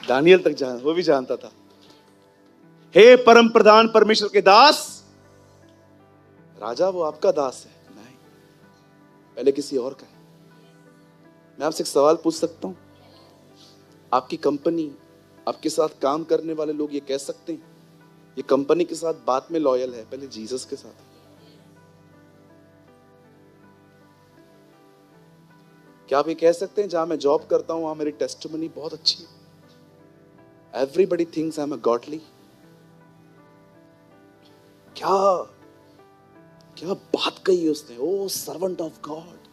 दानियल तक वो भी जानता था। हे परम प्रधान परमेश्वर के दास। राजा, वो आपका दास है? नहीं, पहले किसी और का है। मैं आपसे एक सवाल पूछ सकता हूं? आपकी कंपनी, आपके साथ काम करने वाले लोग ये कह सकते हैं ये कंपनी के साथ बात में लॉयल है, पहले जीसस के साथ? क्या आप ये कह सकते हैं जहां मैं जॉब करता हूं वहां मेरी टेस्टिमनी बहुत अच्छी है, everybody thinks I am a godly? क्या क्या बात कही है उसने, ओ सर्वेंट ऑफ गॉड।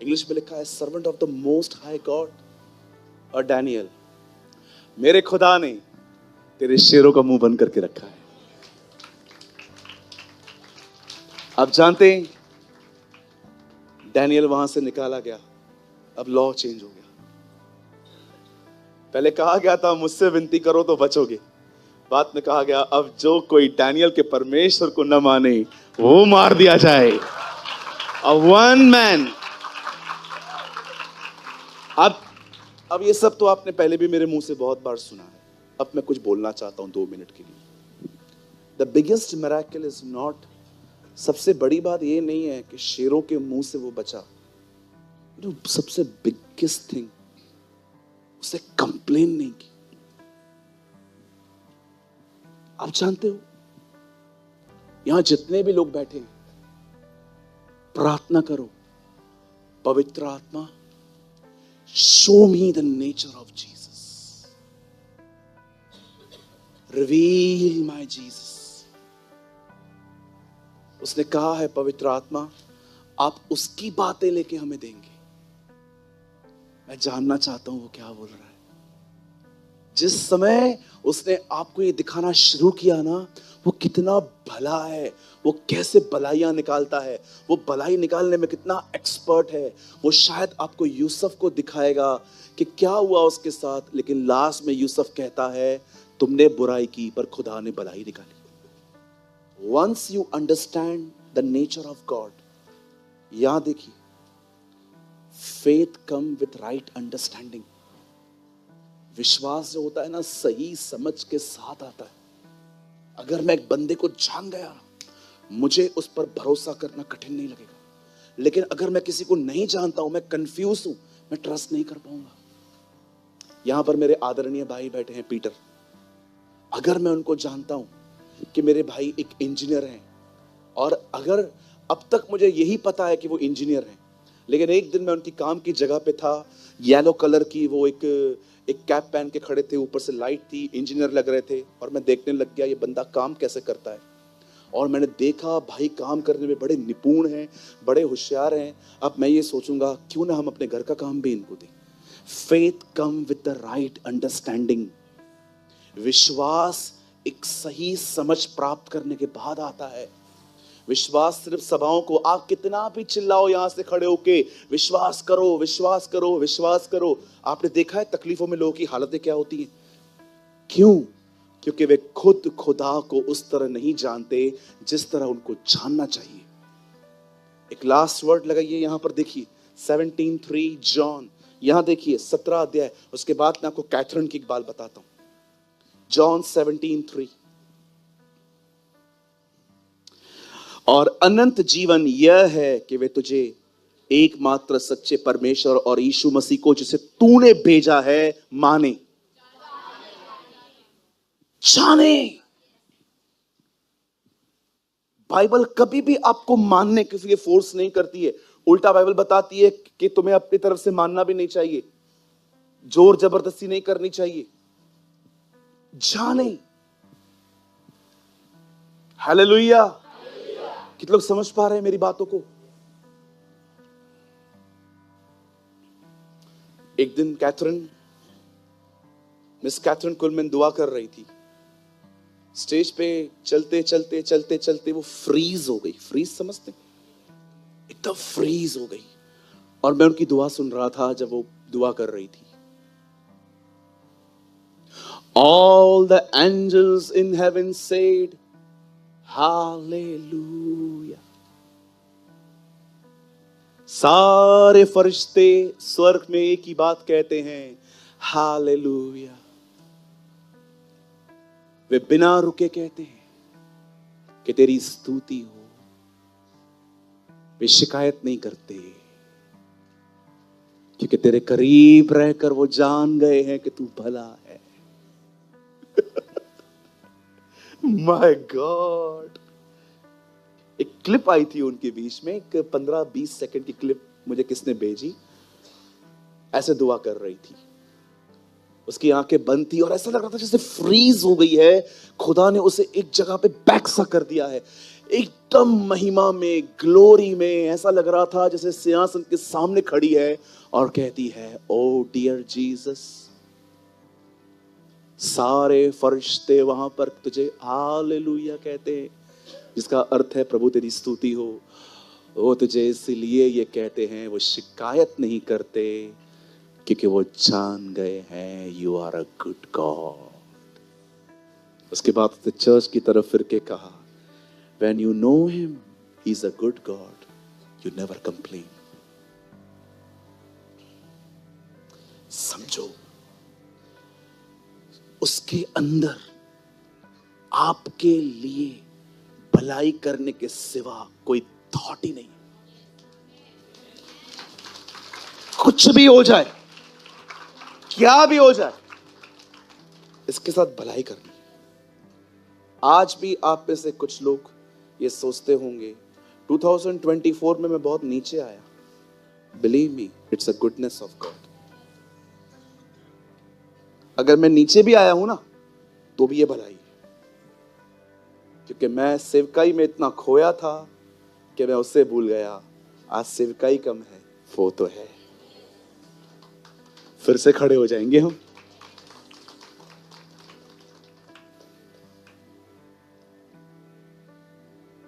इंग्लिश में लिखा है servant of the most high God. और डैनियल, मेरे खुदा ने तेरे शेरों का मुंह बंद करके रखा है। आप जानते हैं, डैनियल वहां से निकाला गया, अब लॉ चेंज हो गया। पहले कहा गया था मुझसे विनती करो तो बचोगे, बाद में कहा गया अब जो कोई डैनियल के परमेश्वर को न माने वो मार दिया जाए। One man. अब ये सब तो आपने पहले भी मेरे मुंह से बहुत बार सुना है, अब मैं कुछ बोलना चाहता हूं 2 मिनट के लिए। The biggest miracle is not, सबसे बड़ी बात ये नहीं है कि शेरों के मुंह से वो बचा। सबसे बिगेस्ट थिंग, उसे कंप्लेन नहीं की। आप जानते हो, यहां जितने भी लोग बैठे हैं, प्रार्थना करो पवित्र आत्मा, show me the nature of Jesus, reveal my Jesus. उसने कहा है पवित्र आत्मा आप उसकी बातें लेके हमें देंगे। मैं जानना चाहता हूं वो क्या बोल रहा है। जिस समय उसने आपको ये दिखाना शुरू किया ना, वो कितना भला है, वो कैसे भलाइयां निकालता है, वो भलाई निकालने में कितना एक्सपर्ट है। वो शायद आपको यूसुफ को दिखाएगा कि क्या हुआ उसके साथ, लेकिन लास्ट में यूसुफ कहता है तुमने बुराई की पर खुदा ने भलाई निकाली। Once you understand the nature of God, यहां देखिए, faith come with right understanding। विश्वास जो होता है ना, सही समझ के साथ आता है। अगर मैं एक बंदे को जान गया, मुझे उस पर भरोसा करना कठिन नहीं लगेगा। लेकिन अगर मैं किसी को नहीं जानता हूं, मैं कंफ्यूज हूं, मैं ट्रस्ट नहीं कर पाऊंगा। यहां पर मेरे आदरणीय भाई बैठे हैं पीटर। अगर मैं उनको जानता हूं कि मेरे भाई एक इंजीनियर हैं, और अगर अब तक मुझे यही पता है कि वो इंजीनियर हैं, लेकिन एक दिन मैं उनकी काम की जगह पे था, येलो कलर की वो एक कैप पहन के खड़े थे, ऊपर से लाइट थी, इंजीनियर लग रहे थे, और मैं देखने लग गया ये बंदा काम कैसे करता है। और मैंने देखा भाई काम करने में बड़े निपुण हैं, बड़े होशियार हैं। अब मैं ये सोचूंगा क्यों ना हम अपने घर का काम भी इनको दें। Faith come with the right understanding. विश्वास एक सही समझ प्राप्त करने के बाद आता है। विश्वास सिर्फ सभाओं को, आप कितना भी चिल्लाओ यहां से खड़े होके विश्वास करो विश्वास करो विश्वास करो, आपने देखा है तकलीफों में लोगों की हालतें क्या होती हैं? क्यों? क्योंकि वे खुद खुदा को उस तरह नहीं जानते जिस तरह उनको जानना चाहिए। एक लास्ट वर्ड लगाइए यहां पर, देखिए 17:3 जॉन, यहां देखिए 17 अध्याय। उसके बाद मैं आपको कैथरीन की एक बात बताता हूं। जॉन 17:3, और अनंत जीवन यह है कि वे तुझे एकमात्र सच्चे परमेश्वर और यीशु मसीह को जिसे तूने भेजा है माने, जाने। बाइबल कभी भी आपको मानने के लिए फोर्स नहीं करती है। उल्टा बाइबल बताती है कि तुम्हें अपनी तरफ से मानना भी नहीं चाहिए, जोर जबरदस्ती नहीं करनी चाहिए। जाने। हालेलुया। कितने लोग समझ पा रहे हैं मेरी बातों को? एक दिन मिस कैथरीन कुलमैन दुआ कर रही थी। स्टेज पे चलते चलते चलते चलते वो फ्रीज हो गई। फ्रीज समझते? एकदम फ्रीज हो गई। और मैं उनकी दुआ सुन रहा था जब वो दुआ कर रही थी। All the angels in heaven said, Hallelujah. सारे फरिश्ते स्वर्ग में एक ही बात कहते हैं, हालेलुया। वे बिना रुके कहते हैं कि तेरी स्तुति हो। वे शिकायत नहीं करते, क्योंकि तेरे करीब रहकर वो जान गए हैं कि तू भला है। My God. एक क्लिप आई थी उनके बीच में, एक 15-20 सेकंड की क्लिप मुझे किसने भेजी। ऐसे दुआ कर रही थी, उसकी आंखें बंद थी और ऐसा लग रहा था जैसे फ्रीज हो गई है। खुदा ने उसे एक जगह पे बैक सा कर दिया है, एकदम महिमा में, ग्लोरी में। ऐसा लग रहा था जैसे सिंहासन के सामने खड़ी है और कहती है, ओ डियर जीसस। सारे फरिश्ते वहां पर तुझे हालेलुया कहते हैं, जिसका अर्थ है प्रभु तेरी स्तुति हो। वो तुझे इसलिए ये कहते हैं, वो शिकायत नहीं करते, क्योंकि वो जान गए हैं you are a good God. उसके बाद उसने चर्च की तरफ फिर के कहा, when you know him he is a good God, you never complain. समझो, उसके अंदर आपके लिए भलाई करने के सिवा कोई थॉट ही नहीं। कुछ भी हो जाए, क्या भी हो जाए, इसके साथ भलाई करनी। आज भी आप में से कुछ लोग ये सोचते होंगे, 2024 में मैं बहुत नीचे आया, believe me, it's a goodness of God. अगर मैं नीचे भी आया हूं ना, तो भी ये भलाई है, क्योंकि मैं सेवकाई में इतना खोया था कि मैं उससे भूल गया। आज सेवकाई कम है, वो तो है। फिर से खड़े हो जाएंगे हम।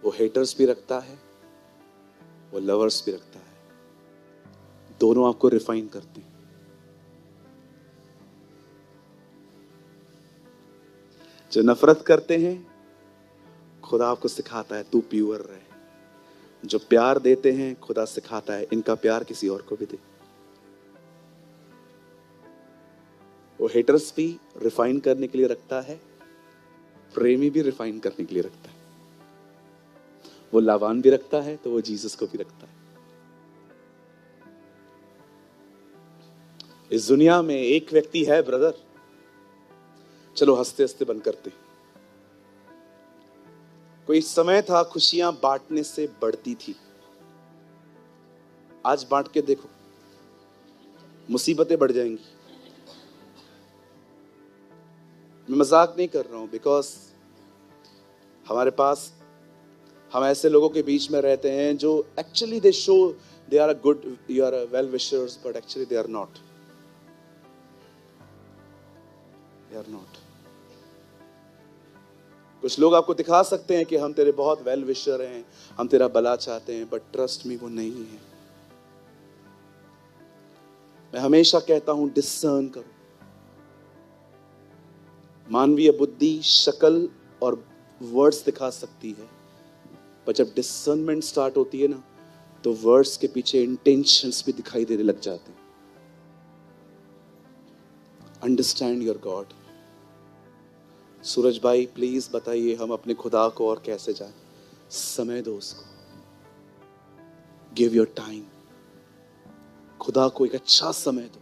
वो हेटर्स भी रखता है, वो लवर्स भी रखता है, दोनों आपको रिफाइन करते हैं। जो नफरत करते हैं, खुदा आपको सिखाता है तू प्योर रहे। जो प्यार देते हैं, खुदा सिखाता है इनका प्यार किसी और को भी दे। वो हेटर्स भी रिफाइन करने के लिए रखता है, प्रेमी भी रिफाइन करने के लिए रखता है। वो लावान भी रखता है तो वो जीसस को भी रखता है। इस दुनिया में एक व्यक्ति है ब्रदर, चलो हंसते हंसते बंद करते। कोई समय था खुशियां बांटने से बढ़ती थी। आज बांट के देखो, मुसीबतें बढ़ जाएंगी। मैं मजाक नहीं कर रहा हूं, बिकॉज हमारे पास, हम ऐसे लोगों के बीच में रहते हैं जो actually they show they are a good, you are a well wishers, but actually they are not. They are not. कुछ लोग आपको दिखा सकते हैं कि हम तेरे बहुत वेल विशर हैं, हम तेरा भला चाहते हैं, बट ट्रस्ट मी वो नहीं है। मैं हमेशा कहता हूं डिसर्न करो। मानवीय बुद्धि शक्ल और वर्ड्स दिखा सकती है, पर जब डिसर्नमेंट स्टार्ट होती है ना, तो वर्ड्स के पीछे इंटेंशंस भी दिखाई देने लग जाते हैं। Understand your God. सूरज भाई प्लीज बताइए, हम अपने खुदा को और कैसे जाने? समय दो उसको, गिव योर टाइम। खुदा को एक अच्छा समय दो,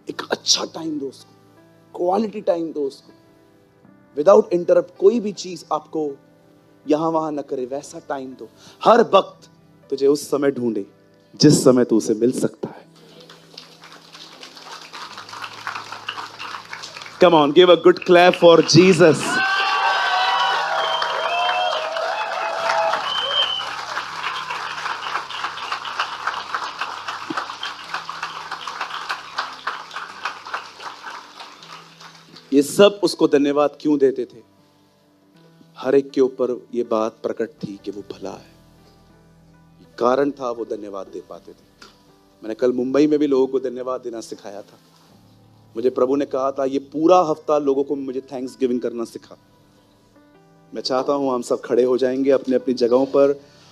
एक अच्छा टाइम दो उसको, क्वालिटी टाइम दो उसको, विदाउट इंटरप्ट। कोई भी चीज आपको यहां वहां न करे, वैसा टाइम दो। हर वक्त तुझे उस समय ढूंढे जिस समय तू उसे मिल सकता है। Come on, give a good clap for Jesus. ये सब उसको धन्यवाद क्यों देते थे? हर एक के ऊपर ये बात प्रकट थी कि वो भला है, कारण था वो धन्यवाद दे पाते थे। मैंने कल मुंबई में भी लोगों को धन्यवाद देना सिखाया था। मुझे प्रभु ने कहा था ये पूरा हफ्ता लोगों को मुझे थैंक्स गिविंग करना सिखा। मैं चाहता हूं हम सब खड़े हो जाएंगे अपने अपनी जगहों पर।